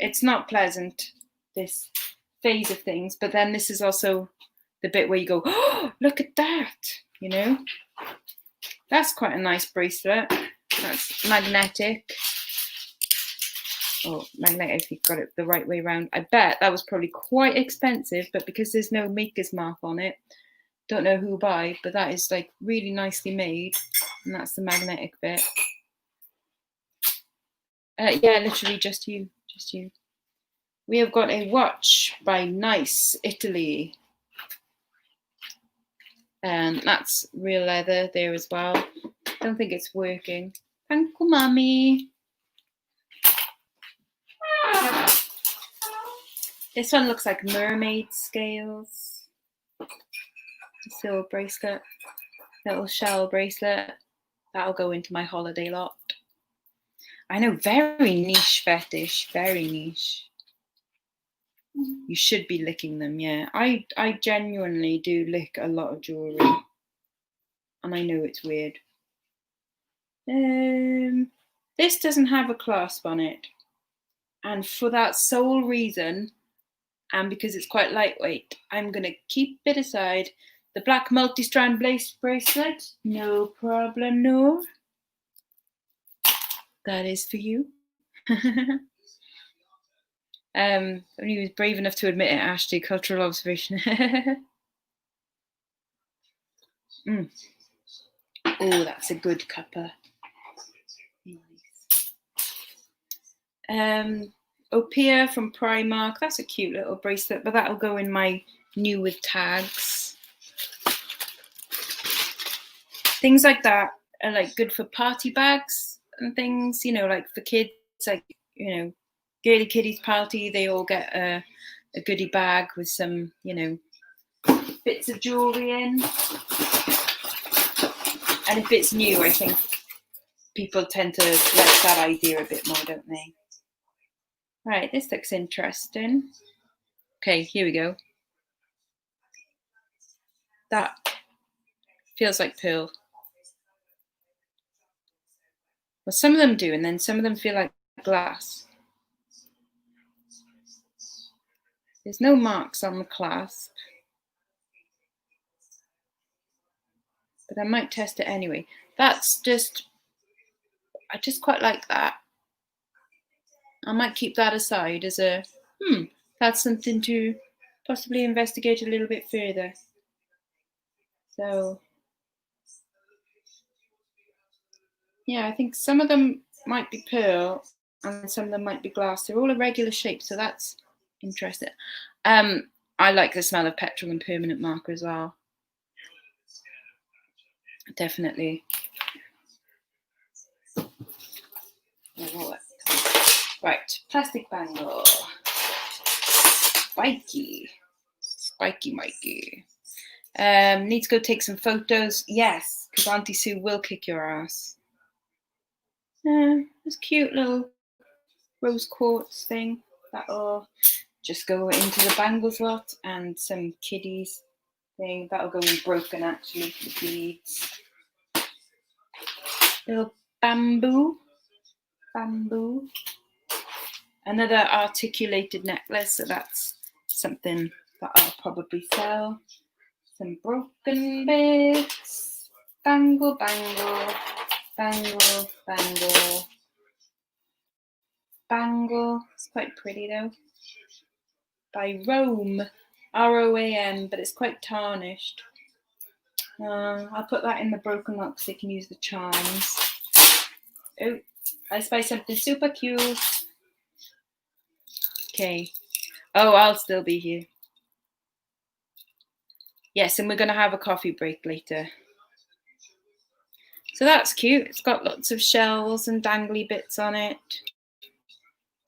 It's not pleasant, this phase of things, but then this is also the bit where you go, oh, look at that, you know? That's quite a nice bracelet. That's magnetic. Oh, magnetic if you've got it the right way around. I bet that was probably quite expensive, but because there's no maker's mark on it, don't know who by, but that is like really nicely made. And that's the magnetic bit. Yeah, literally just you. We have got a watch by Nice, Italy. That's real leather there as well. Don't think it's working. Thank you, Mummy. This one looks like mermaid scales. A silver bracelet, little shell bracelet. That'll go into my holiday lot. I know, very niche fetish, very niche. You should be licking them, yeah. I genuinely do lick a lot of jewellery. And I know it's weird. This doesn't have a clasp on it. And for that sole reason, and because it's quite lightweight, I'm going to keep it aside. The black multi-strand bracelet, no problem, no. That is for you. Only he was brave enough to admit it, Ashley. Cultural observation. Oh, that's a good cuppa. Nice. Opia from Primark. That's a cute little bracelet, but that'll go in my new with tags. Things like that are like good for party bags and things, you know, like for kids, like, you know, girly kiddies party, they all get a goodie bag with some, you know, bits of jewellery in. And if it's new, I think people tend to like that idea a bit more, don't they? Right, this looks interesting. Okay, here we go. That feels like pearl. Well, some of them do, and then some of them feel like glass. There's no marks on the clasp, but I might test it anyway. That's just, I just quite like that. I might keep that aside as a, that's something to possibly investigate a little bit further. So, yeah, I think some of them might be pearl and some of them might be glass. They're all a regular shape, so that's interesting. I like the smell of petrol and permanent marker as well. Definitely. Right, plastic bangle. Spiky Mikey. Need to go take some photos. Yes, because Auntie Sue will kick your ass. This cute little rose quartz thing. That'll just go into the Bangles lot, and some kiddies thing. That'll go in broken actually, the beads. Little bamboo. Another articulated necklace, so that's something that I'll probably sell. Some broken bits. Bangle. It's quite pretty though. By Rome, ROAM, but it's quite tarnished. I'll put that in the broken lot so they can use the charms. Oh, I spy something super cute. Okay. Oh, I'll still be here. Yes, and we're going to have a coffee break later. So that's cute. It's got lots of shells and dangly bits on it.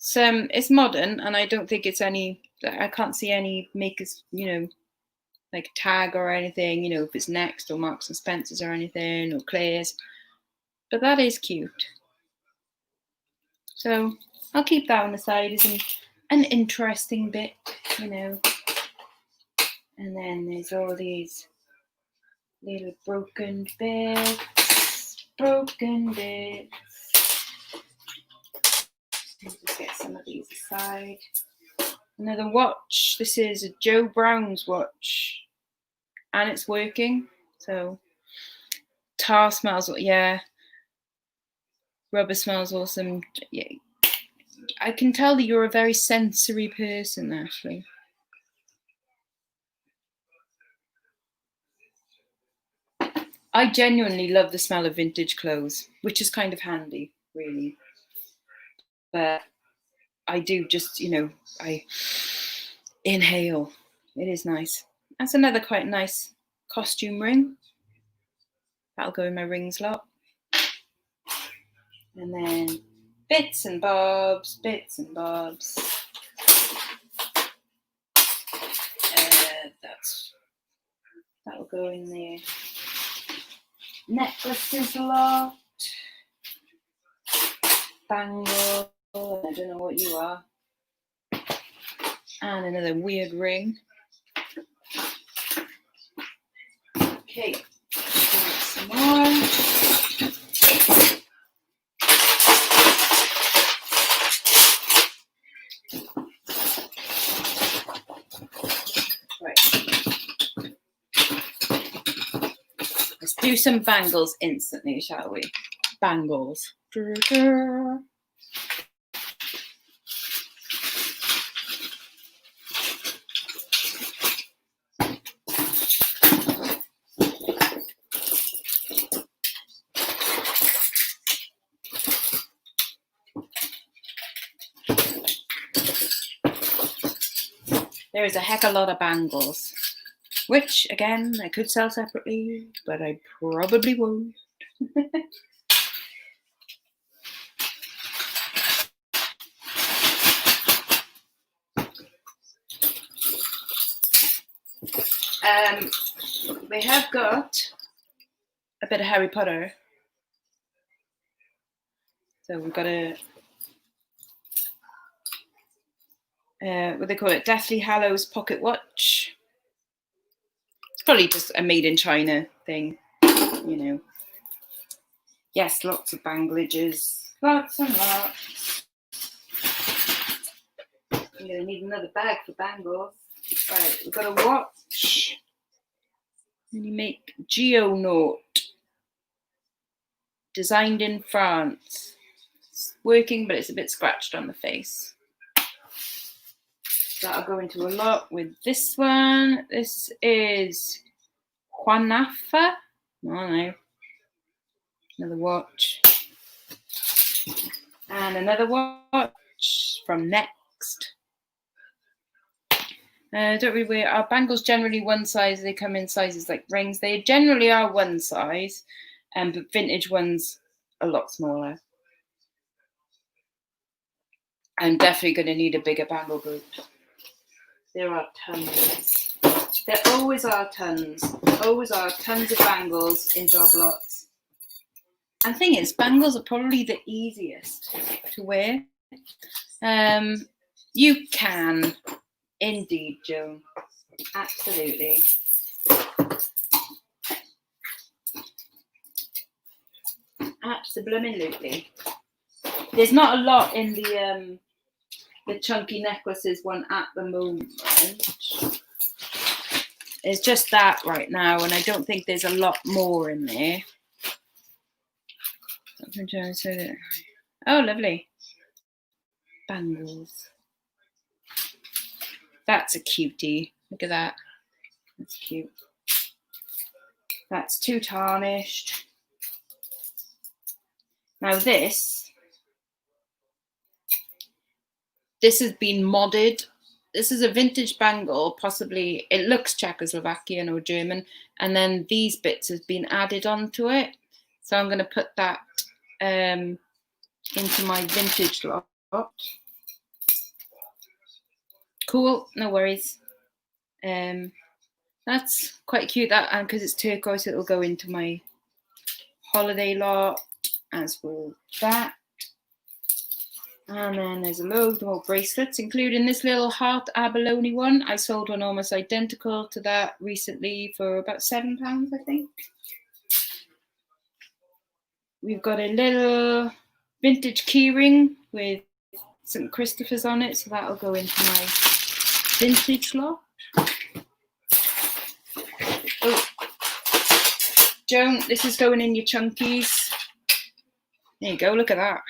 It's modern, and I don't think it's any, I can't see any makers, you know, like tag or anything, you know, if it's Next or Marks and Spencer's or anything, or Claire's. But that is cute. So I'll keep that on the side as an interesting bit, you know. And then there's all these little broken bits. Let's just get some of these aside. Another watch. This is a Joe Brown's watch, and it's working. So tar smells, yeah. Rubber smells awesome. Yeah, I can tell that you're a very sensory person, Ashley. I genuinely love the smell of vintage clothes, which is kind of handy, really. But I do just, you know, I inhale. It is nice. That's another quite nice costume ring. That'll go in my rings lot. And then bits and bobs. That'll go in there. Necklaces a lot. Bangle. I don't know what you are. And another weird ring. Okay, some more. Let's do some bangles instantly, shall we? Bangles. There is a heck of a lot of bangles, which again I could sell separately, but I probably won't. We have got a bit of Harry Potter. So we've got a, what they call it, Deathly Hallows pocket watch. It's probably just a made in China thing, you know. Yes, lots of banglages, lots and lots. I'm gonna need another bag for bangles. Right, we've got a watch. And you make Geonaut, designed in France. It's working, but it's a bit scratched on the face. That'll go into a lot with this one. This is Juanafa. I don't know. Another watch. And another watch from Next. Don't really wear our bangles generally one size. They come in sizes like rings. They generally are one size, but vintage ones a lot smaller. I'm definitely going to need a bigger bangle group. There are tons. There always are tons. Always are tons of bangles in job lots. And the thing is, bangles are probably the easiest to wear. You can. Indeed, Joan. Absolutely. Absolutely. There's not a lot in the chunky necklaces one at the moment. It's just that right now, and I don't think there's a lot more in there. Oh, lovely. Bangles. That's a cutie. Look at that. That's cute. That's too tarnished. Now this has been modded. This is a vintage bangle, possibly, it looks Czechoslovakian or German, and then these bits have been added onto it. So I'm going to put that into my vintage lot. Cool, no worries. That's quite cute, that, and because it's turquoise, it'll go into my holiday lot, as will that. And then there's a load more bracelets, including this little heart abalone one. I sold one almost identical to that recently for about £7, I think. We've got a little vintage keyring with St. Christopher's on it, so that'll go into my vintage lot. Oh, Joan, this is going in your chunkies. There you go, look at that.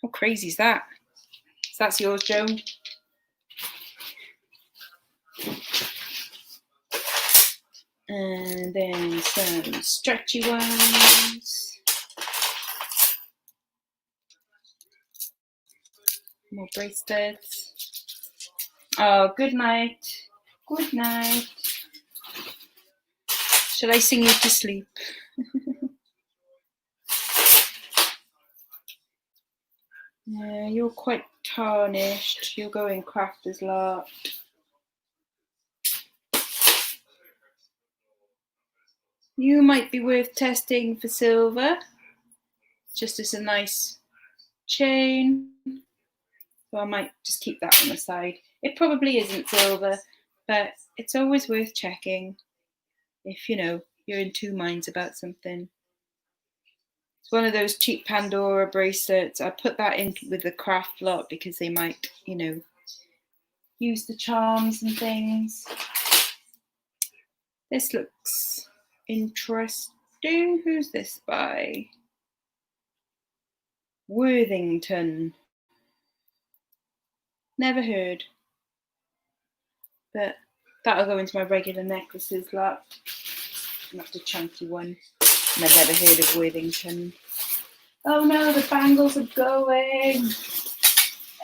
How crazy is that? So that's yours, Joan. And then some stretchy ones. More bracelets. Oh, good night. Good night. Should I sing you to sleep? Yeah, you're quite tarnished. You'll go in crafter's lot. You might be worth testing for silver. Just as a nice chain. So I might just keep that on the side. It probably isn't silver, but it's always worth checking if, you know, you're in two minds about something. It's one of those cheap Pandora bracelets. I put that in with the craft lot because they might, you know, use the charms and things. This looks interesting. Who's this by? Worthington. Never heard. But that'll go into my regular necklaces lot. Not a chunky one. And I've never heard of Worthington. Oh no, the bangles are going.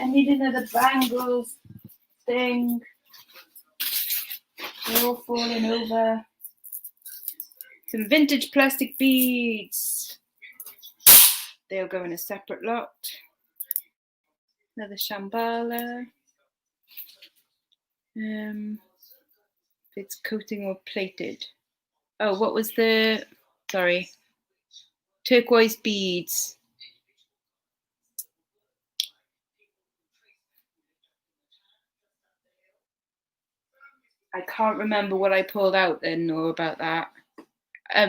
I need another bangles thing. They're all falling over. Some vintage plastic beads. They'll go in a separate lot. Another Shambhala. If it's coating or plated. Oh, what was the, sorry. Turquoise beads. I can't remember what I pulled out then or about that.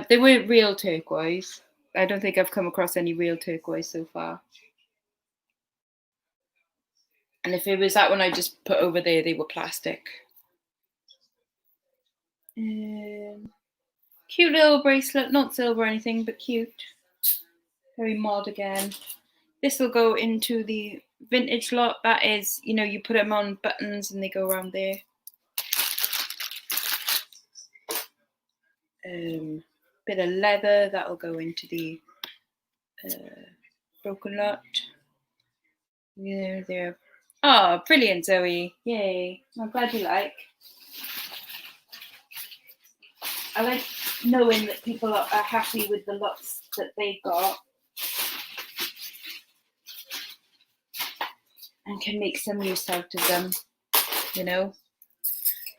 They weren't real turquoise. I don't think I've come across any real turquoise so far. And if it was that one I just put over there, they were plastic. Cute little bracelet, not silver or anything, but cute. Very mod again. This will go into the vintage lot. That is, you know, you put them on buttons and they go around there. Bit of leather, that'll go into the broken lot. There. Oh, brilliant, Zoe. Yay. I'm glad you like. I like knowing that people are happy with the lots that they got and can make some use out of them, you know.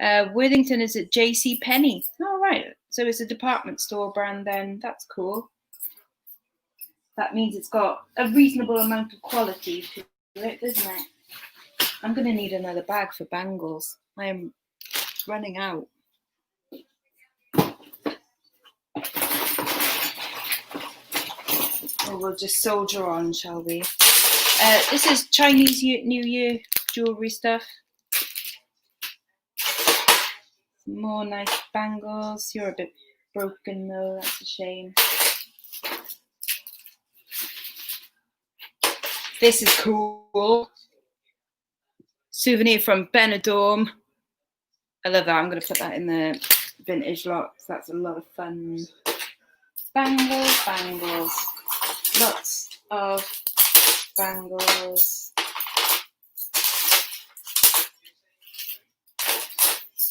Worthington is at JC Penney. Oh, right. So it's a department store brand then. That's cool. That means it's got a reasonable amount of quality to it, doesn't it? I'm going to need another bag for bangles. I am running out. Oh, we'll just soldier on, shall we? This is Chinese New Year jewellery stuff. More nice bangles. You're a bit broken though, that's a shame. This is cool. Souvenir from Benidorm. I love that. I'm going to put that in the vintage lot. That's a lot of fun. Bangles, bangles. Lots of bangles.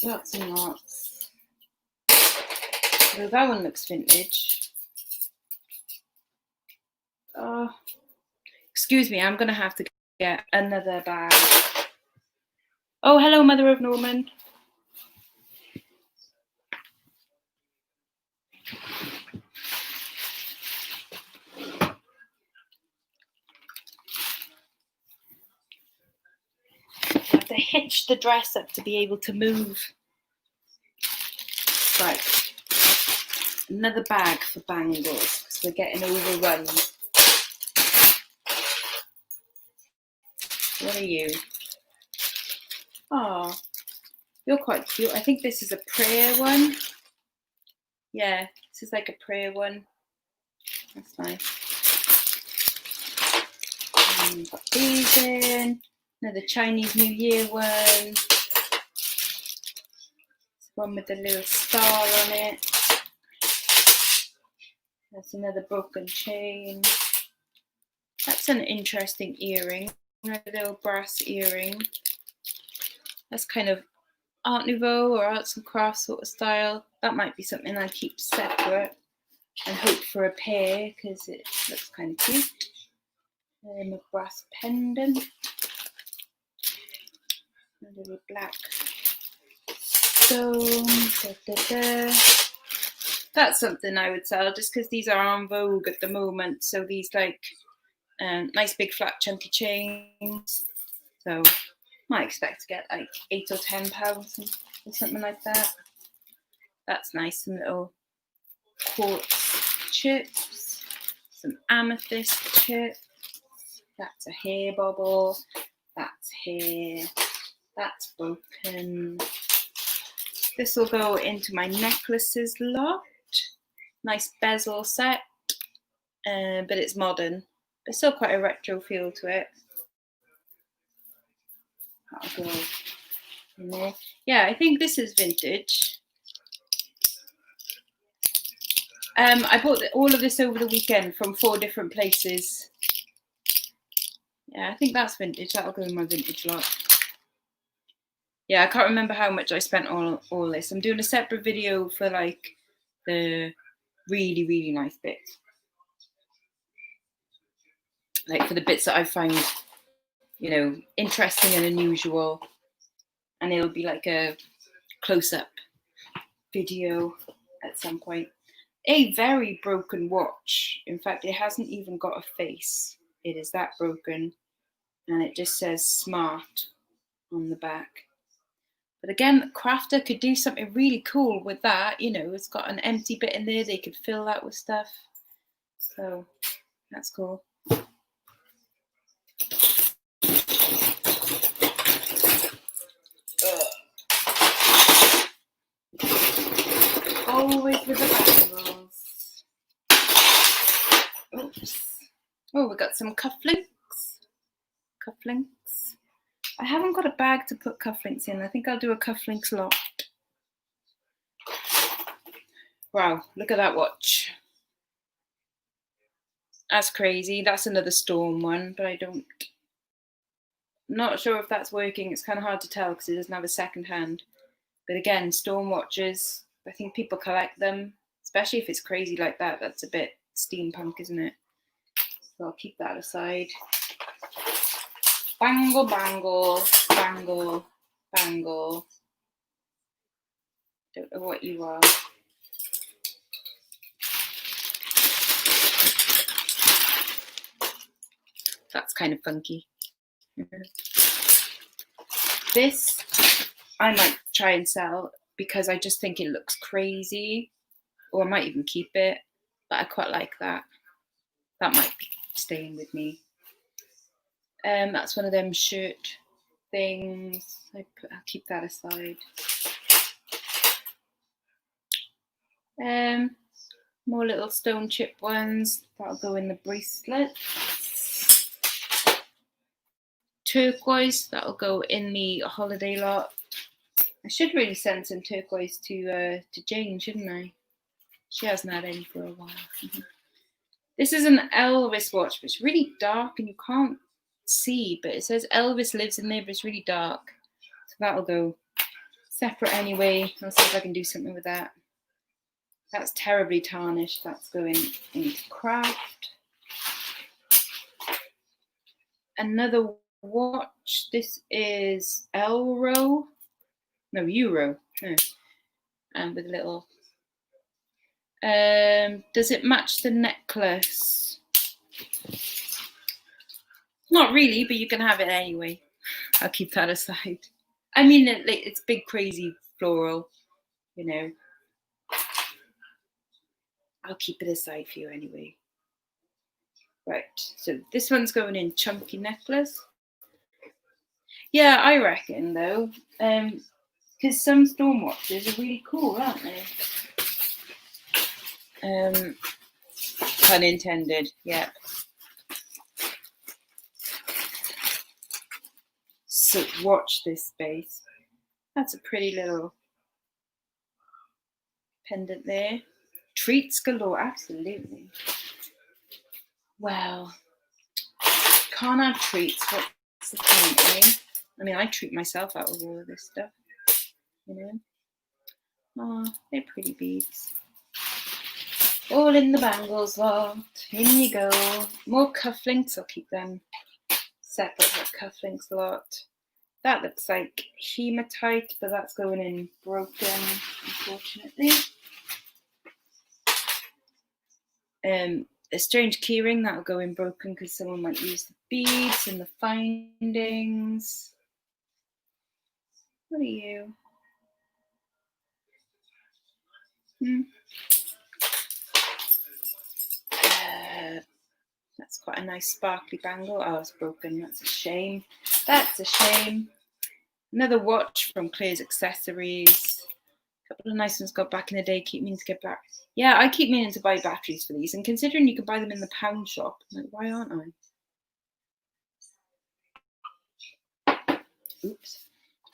Lots and lots. So that one looks vintage. Oh, excuse me, I'm going to have to get another bag. Oh, hello, Mother of Norman. I have to hitch the dress up to be able to move. Right, another bag for bangles because we're getting overrun. What are you? Oh, you're quite cute. I think this is a prayer one. Yeah, this is like a prayer one. That's nice. Got these in. Another Chinese New Year one. One with a little star on it. That's another broken chain. That's an interesting earring. A little brass earring. That's kind of Art Nouveau or arts and crafts sort of style. That might be something I keep separate and hope for a pair because it looks kind of cute. A brass pendant. A little black stone. That's something I would sell just because these are on vogue at the moment. So these like nice big flat chunky chains. So might expect to get like £8 or £10 or something like that. That's nice. Some little quartz chips, some amethyst chips. That's a hair bobble. That's hair. That's broken. This will go into my necklaces lot. Nice bezel set, but it's modern. There's still quite a retro feel to it. That'll go in there. Yeah, I think this is vintage. I bought all of this over the weekend from 4 different places. Yeah, I think that's vintage. That'll go in my vintage lot. Yeah, I can't remember how much I spent on all this. I'm doing a separate video for like the really, really nice bits. Like for the bits that I find, you know, interesting and unusual. And it'll be like a close-up video at some point. A very broken watch. In fact, it hasn't even got a face. It is that broken. And it just says smart on the back. But again, the crafter could do something really cool with that. You know, it's got an empty bit in there. They could fill that with stuff. So that's cool. Always with the bangles. Oops. Oh, we got some cufflinks. Cufflinks. I haven't got a bag to put cufflinks in. I think I'll do a cufflinks lot. Wow, look at that watch. That's crazy. That's another Storm one, but I'm not sure if that's working. It's kind of hard to tell because it doesn't have a second hand. But again, Storm watches, I think people collect them, especially if it's crazy like that. That's a bit steampunk, isn't it? So I'll keep that aside. Bangle, bangle, bangle, bangle. Don't know what you are. That's kind of funky. This I might try and sell because I just think it looks crazy, or I might even keep it, but I quite like that. That might be staying with me. That's one of them shirt things. I'll keep that aside. More little stone chip ones. That'll go in the bracelets. Turquoise. That'll go in the holiday lot. I should really send some turquoise to Jane, shouldn't I? She hasn't had any for a while. This is an Elvis watch, but it's really dark and you can't see, but it says Elvis lives in there, but it's really dark. So that'll go separate anyway. I'll see if I can do something with that. That's terribly tarnished. That's going into craft. Another watch. This is Euro. No, Euro. No. And with a little... does it match the necklace? Not really, but you can have it anyway. I'll keep that aside. I mean, it's big, crazy floral, you know. I'll keep it aside for you anyway. Right, so this one's going in chunky necklace. Yeah, I reckon though, because some Storm watches are really cool, aren't they? Pun intended, yeah. So watch this space. That's a pretty little pendant there. Treats galore, absolutely. Well, can't have treats. What's the point, eh? I mean, I treat myself out of all of this stuff, you know. Oh, they're pretty beads. All in the bangles lot. In you go. More cufflinks. I'll keep them separate. That cufflinks lot. That looks like hematite, but that's going in broken, unfortunately. A strange keyring, that'll go in broken because someone might use the beads and the findings. What are you? That's quite a nice sparkly bangle. Oh, it's broken. That's a shame. That's a shame. Another watch from Claire's Accessories. A couple of nice ones got back in the day. Keep meaning to get back. Yeah, I keep meaning to buy batteries for these. And considering you can buy them in the pound shop, I'm like, why aren't I? Oops.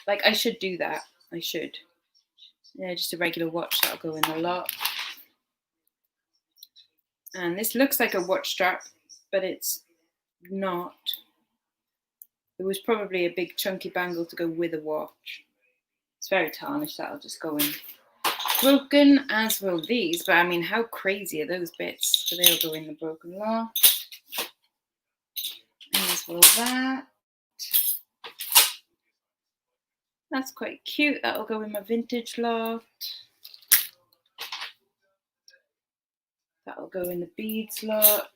Like, I should do that. I should. Yeah, just a regular watch. That'll go in the lot. And this looks like a watch strap, but it's not. It was probably a big chunky bangle to go with a watch. It's very tarnished. That'll just go in. Broken, as will these, but I mean, how crazy are those bits? So they'll go in the broken lot. As will that. That's quite cute. That'll go in my vintage lot. That'll go in the beads lot.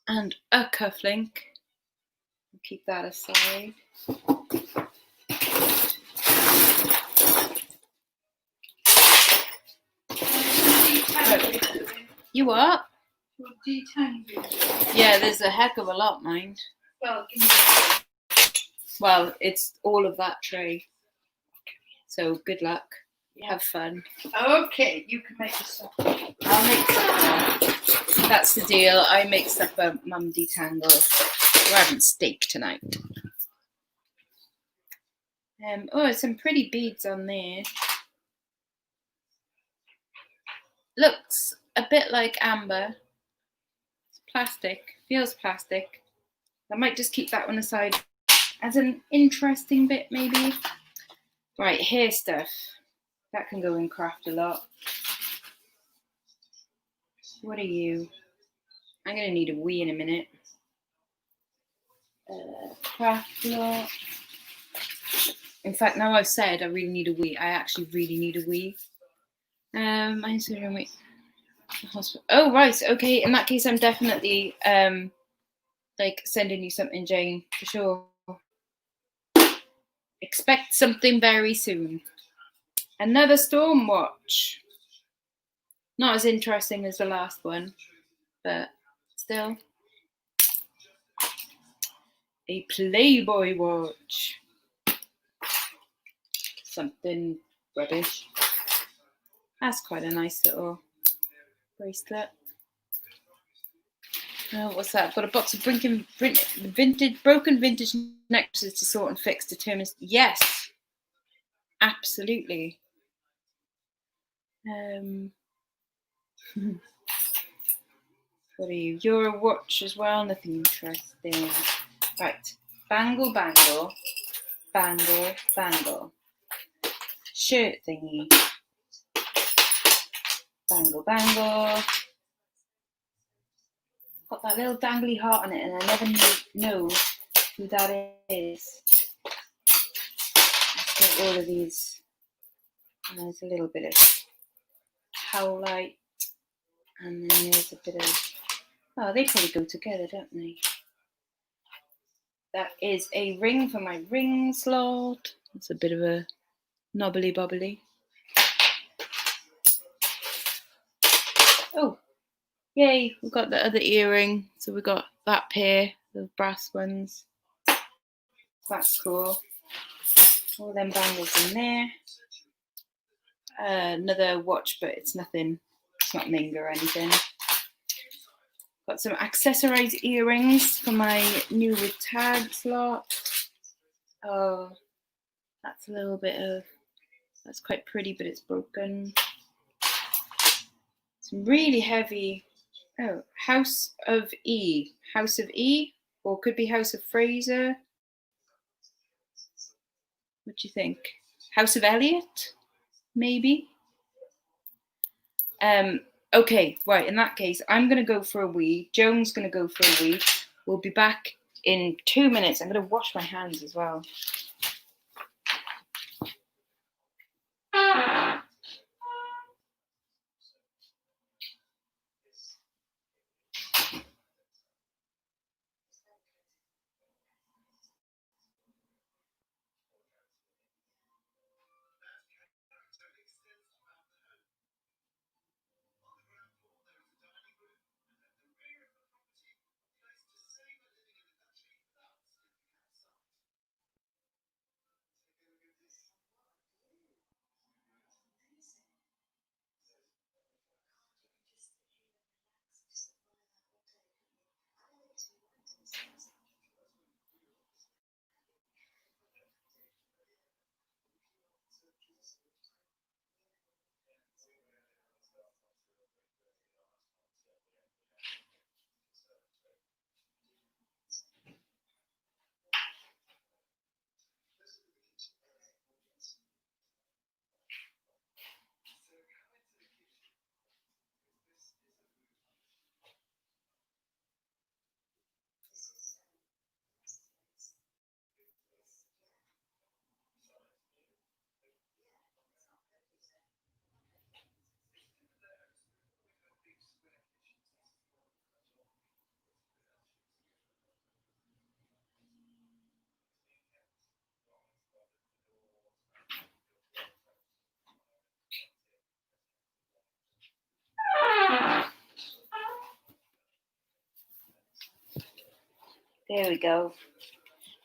And a cufflink. I'll keep that aside. You what? What detangle? Yeah, there's a heck of a lot, mind. Well, give me that. Well, it's all of that tray. So good luck. Have fun. Okay, you can make the supper. I'll make supper. That's the deal. I make supper, Mum detangle. We're having steak tonight. Oh, some pretty beads on there. Looks a bit like amber. It's plastic. Feels plastic. I might just keep that one aside as an interesting bit, maybe. Right, hair stuff. That can go in craft a lot. What are you? I'm going to need a wee in a minute. Craft lot. In fact, now I've said I really need a wee, I actually really need a wee. I'm sorry, wait. Oh, right. Okay. In that case, I'm definitely like sending you something, Jane, for sure. Expect something very soon. Another storm watch. Not as interesting as the last one, but still. A Playboy watch. Something rubbish. That's quite a nice little bracelet. What's that? I've got a box of broken vintage necklaces to sort and fix. Determined. Yes, absolutely. What are you? You're a watch as well. Nothing interesting. Right. Bangle, bangle, bangle, bangle. Shirt thingy. Bangle, bangle. Got that little dangly heart on it, and I never know who that is. Let's get all of these. And there's a little bit of howlite, and then there's a bit of. Oh, they probably go together, don't they? That is a ring for my ring slot. It's a bit of a knobbly bobbly. Oh, yay! We've got the other earring. So we've got that pair, the brass ones. That's cool. All them bangles in there. Another watch, but it's nothing. It's not Ming or anything. Got some accessorized earrings for my new with tag slot. Oh, that's a little bit of. That's quite pretty, but it's broken. Some really heavy. Oh, House of E. House of E, or could be House of Fraser. What do you think? House of Elliot, maybe. Okay, right. In that case, I'm gonna go for a wee. Joan's gonna go for a wee. We'll be back in 2 minutes. I'm gonna wash my hands as well. There we go.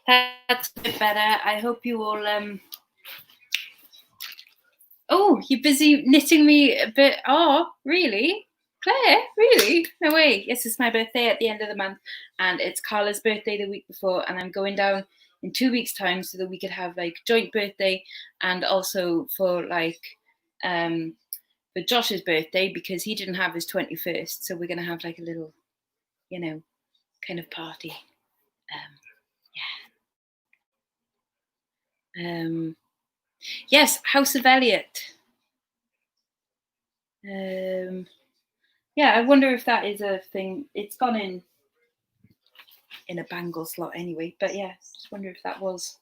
That's a bit better. I hope you all oh, you're busy knitting me a bit. Oh, really? Claire, really? No way. Yes, it's my birthday at the end of the month, and it's Carla's birthday the week before, and I'm going down in 2 weeks' time so that we could have like joint birthday, and also for like for Josh's birthday because he didn't have his 21st, so we're gonna have like a little, you know, kind of party. Yes, House of Elliot. Yeah, I wonder if that is a thing. It's gone in a bangle slot anyway, but yeah, just wonder if that was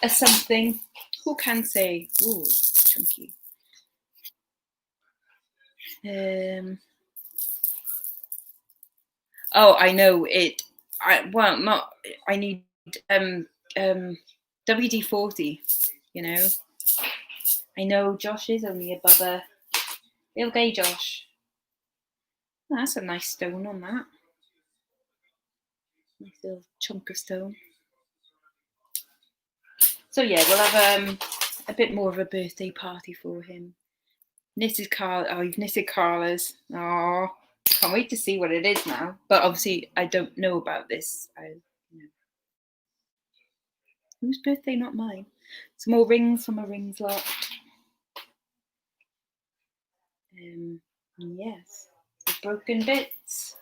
a something. Who can say? Ooh, chunky. Oh, I know it. Well, not. I need WD-40. You know. I know Josh is only above a little gay Josh. Oh, that's a nice stone on that. Nice little chunk of stone. So yeah, we'll have a bit more of a birthday party for him. Knitted Carla. Oh, you've knitted Carla's. Oh, can't wait to see what it is now. But obviously, I don't know about this. Whose birthday? Not mine. Some more rings from a rings lot. Yes, some broken bits.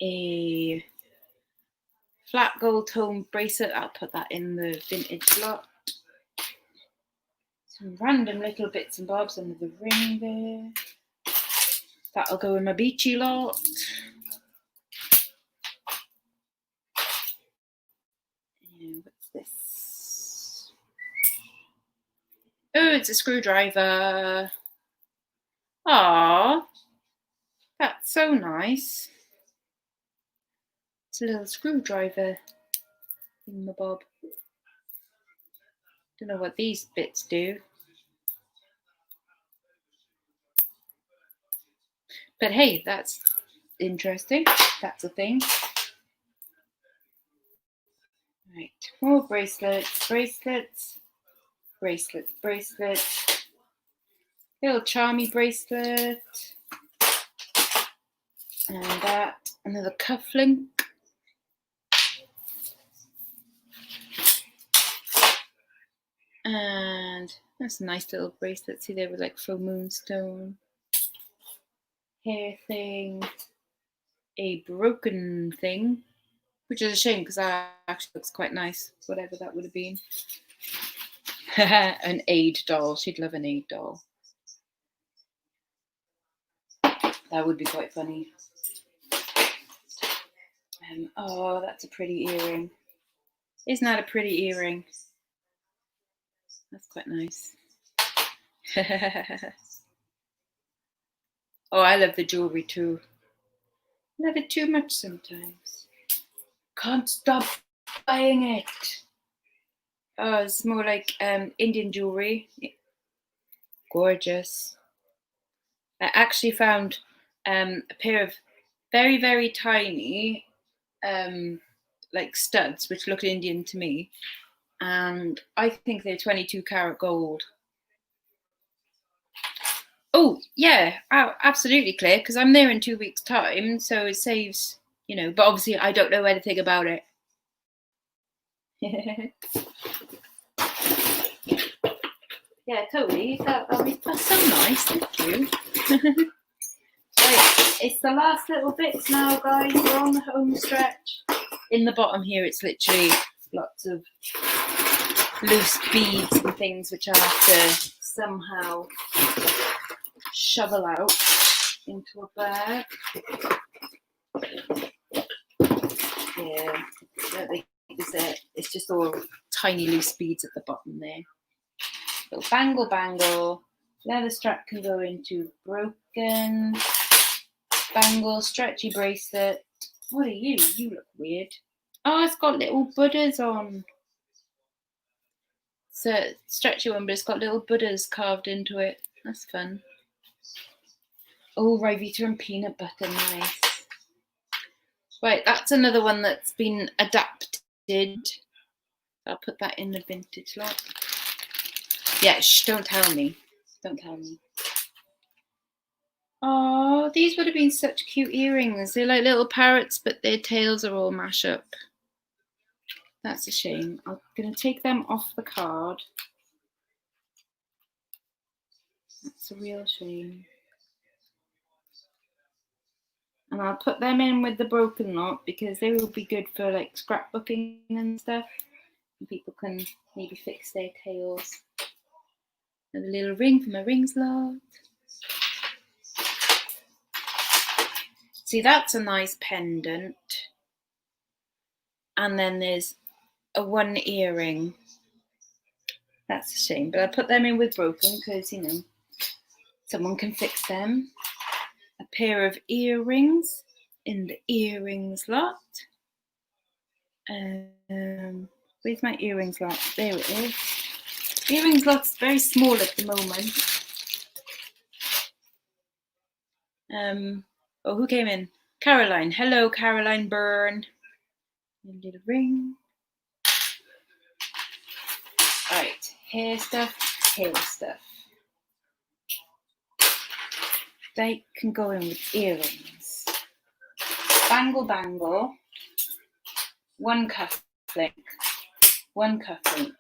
A flat gold tone bracelet. I'll put that in the vintage lot. Some random little bits and bobs under the ring there. That'll go in my beachy lot. What's this? Oh, it's a screwdriver. Aww, that's so nice. It's a little screwdriver thingamabob. Don't know what these bits do. But hey, that's interesting. That's a thing. Right, more bracelets, bracelets, bracelets, bracelets. Little charmy bracelet. And that, another cufflink. And that's a nice little bracelet. See there with like faux moonstone. Hair thing. A broken thing. Which is a shame because that actually looks quite nice. Whatever that would have been. An Aid doll. She'd love an Aid doll. That would be quite funny. Oh, that's a pretty earring. Isn't that a pretty earring? That's quite nice. Oh, I love the jewellery too. Love it too much sometimes. Can't stop buying it. Oh, it's more like Indian jewellery. Gorgeous. I actually found a pair of very, very tiny like studs, which look Indian to me. And I think they're 22 karat gold. Oh, yeah, absolutely, Claire, because I'm there in 2 weeks' time, so it saves, you know, but obviously I don't know anything about it. Yeah, totally. That's so nice, thank you. Right, it's the last little bits now, guys. We're on the home stretch. In the bottom here, it's literally lots of loose beads and things which I have to somehow shovel out into a bag. Yeah, it's just all tiny loose beads at the bottom there. Little bangle. Leather strap can go into broken. Bangle, stretchy bracelet. What are you? You look weird. Oh, it's got little Buddhas on. It's a stretchy one, but it's got little Buddhas carved into it. That's fun. Oh, Rivita and peanut butter, nice. Right, that's another one that's been adapted. I'll put that in the vintage lot. Yeah, shh, don't tell me. Don't tell me. Oh, these would have been such cute earrings. They're like little parrots, but their tails are all mashed up. That's a shame. I'm going to take them off the card. That's a real shame. And I'll put them in with the broken lot because they will be good for like scrapbooking and stuff. And people can maybe fix their tails. Another little ring for my rings lot. See, that's a nice pendant. And then there's a one earring. That's a shame, but I put them in with broken because, you know, someone can fix them. A pair of earrings in the earrings lot. Where's my earrings lot? There it is. Earrings lot's very small at the moment. Oh, who came in? Caroline. Hello, Caroline Byrne. A little ring. All right, hair stuff, hair stuff. They can go in with earrings. Bangle, bangle. One cufflink. One cufflink.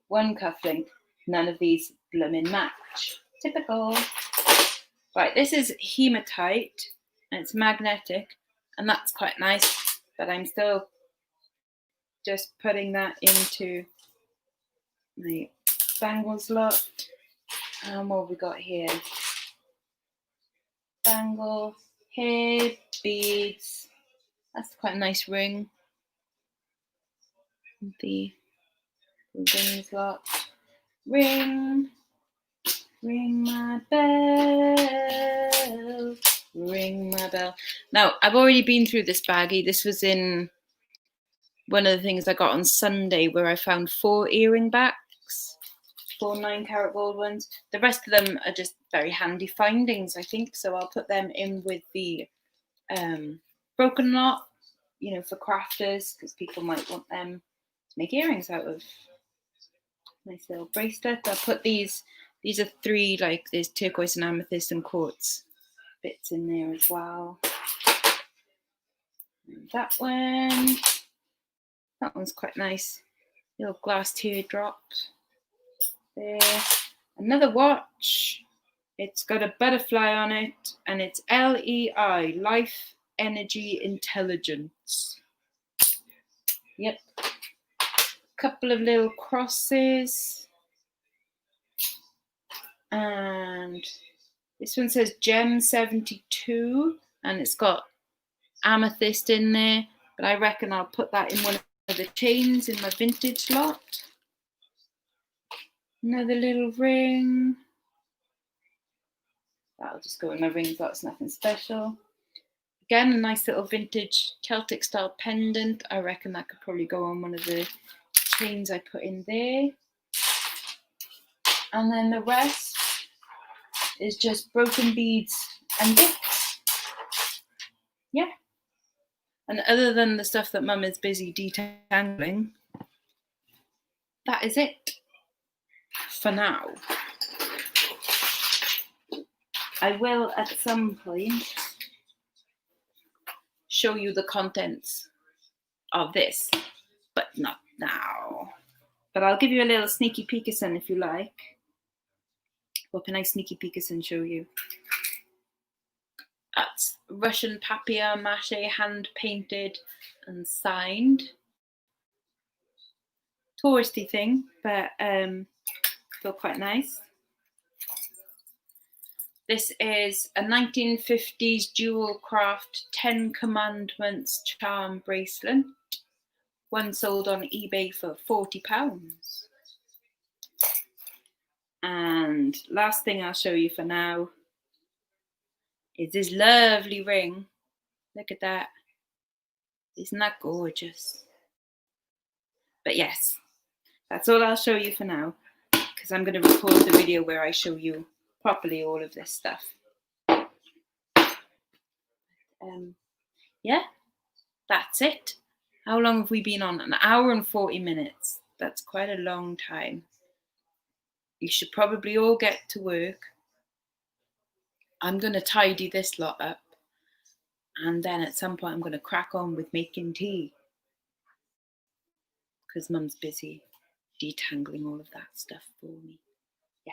One cufflink. None of these blooming match. Typical. Right, this is hematite and it's magnetic and that's quite nice, but I'm still just putting that into my bangles lot. And what have we got here? Bangles, hair, beads. That's quite a nice ring. The rings lot. Ring, ring my bell, ring my bell. Now, I've already been through this baggie. This was in one of the things I got on Sunday where I found 4 earring backs, 4 9-carat gold ones. The rest of them are just very handy findings, I think. So I'll put them in with the broken lot, you know, for crafters, because people might want them to make earrings out of. Nice little bracelet. I'll put these are 3, like there's turquoise and amethyst and quartz bits in there as well. And that one's quite nice. Little glass teardrop there. Another watch. It's got a butterfly on it and it's LEI, Life Energy Intelligence. Yep. Couple of little crosses. And this one says Gem 72 and it's got amethyst in there, but I reckon I'll put that in one of the chains in my vintage lot. Another little ring. That'll just go in my rings lot, it's nothing special. Again, a nice little vintage Celtic style pendant. I reckon that could probably go on one of the chains I put in there. And then the rest is just broken beads and bits. Yeah. And other than the stuff that Mum is busy detangling, that is it for now. I will at some point show you the contents of this, but not now. But I'll give you a little sneaky peekison if you like. What can I sneaky peekison show you? That's Russian papier-mâché, hand-painted and signed. Touristy thing, but still quite nice. This is a 1950s jewel craft 10 Commandments charm bracelet. One sold on eBay for £40. And last thing I'll show you for now is this lovely ring. Look at that. Isn't that gorgeous? But yes, that's all I'll show you for now, because I'm going to record the video where I show you properly all of this stuff. Yeah, that's it. How long have we been on? An hour and 40 minutes. That's quite a long time. You should probably all get to work. I'm going to tidy this lot up. And then at some point I'm going to crack on with making tea. Because Mum's busy detangling all of that stuff for me. Yeah.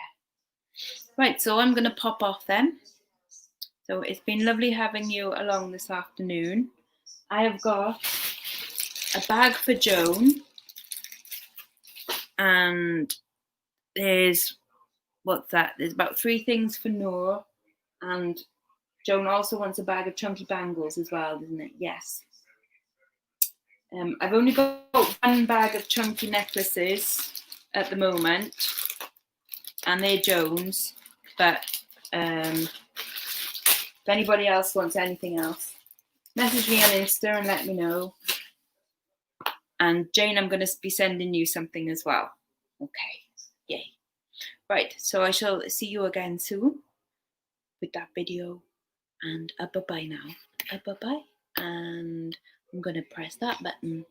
Right, so I'm going to pop off then. So it's been lovely having you along this afternoon. I have got a bag for Joan. And there's, what's that? There's about 3 things for Noor. And Joan also wants a bag of chunky bangles as well, doesn't it? Yes. I've only got 1 bag of chunky necklaces at the moment, and they're Joan's. But if anybody else wants anything else, message me on Insta and let me know. And Jane, I'm going to be sending you something as well. Okay, yay. Right, so I shall see you again soon with that video. And bye-bye now. Bye-bye. And I'm going to press that button.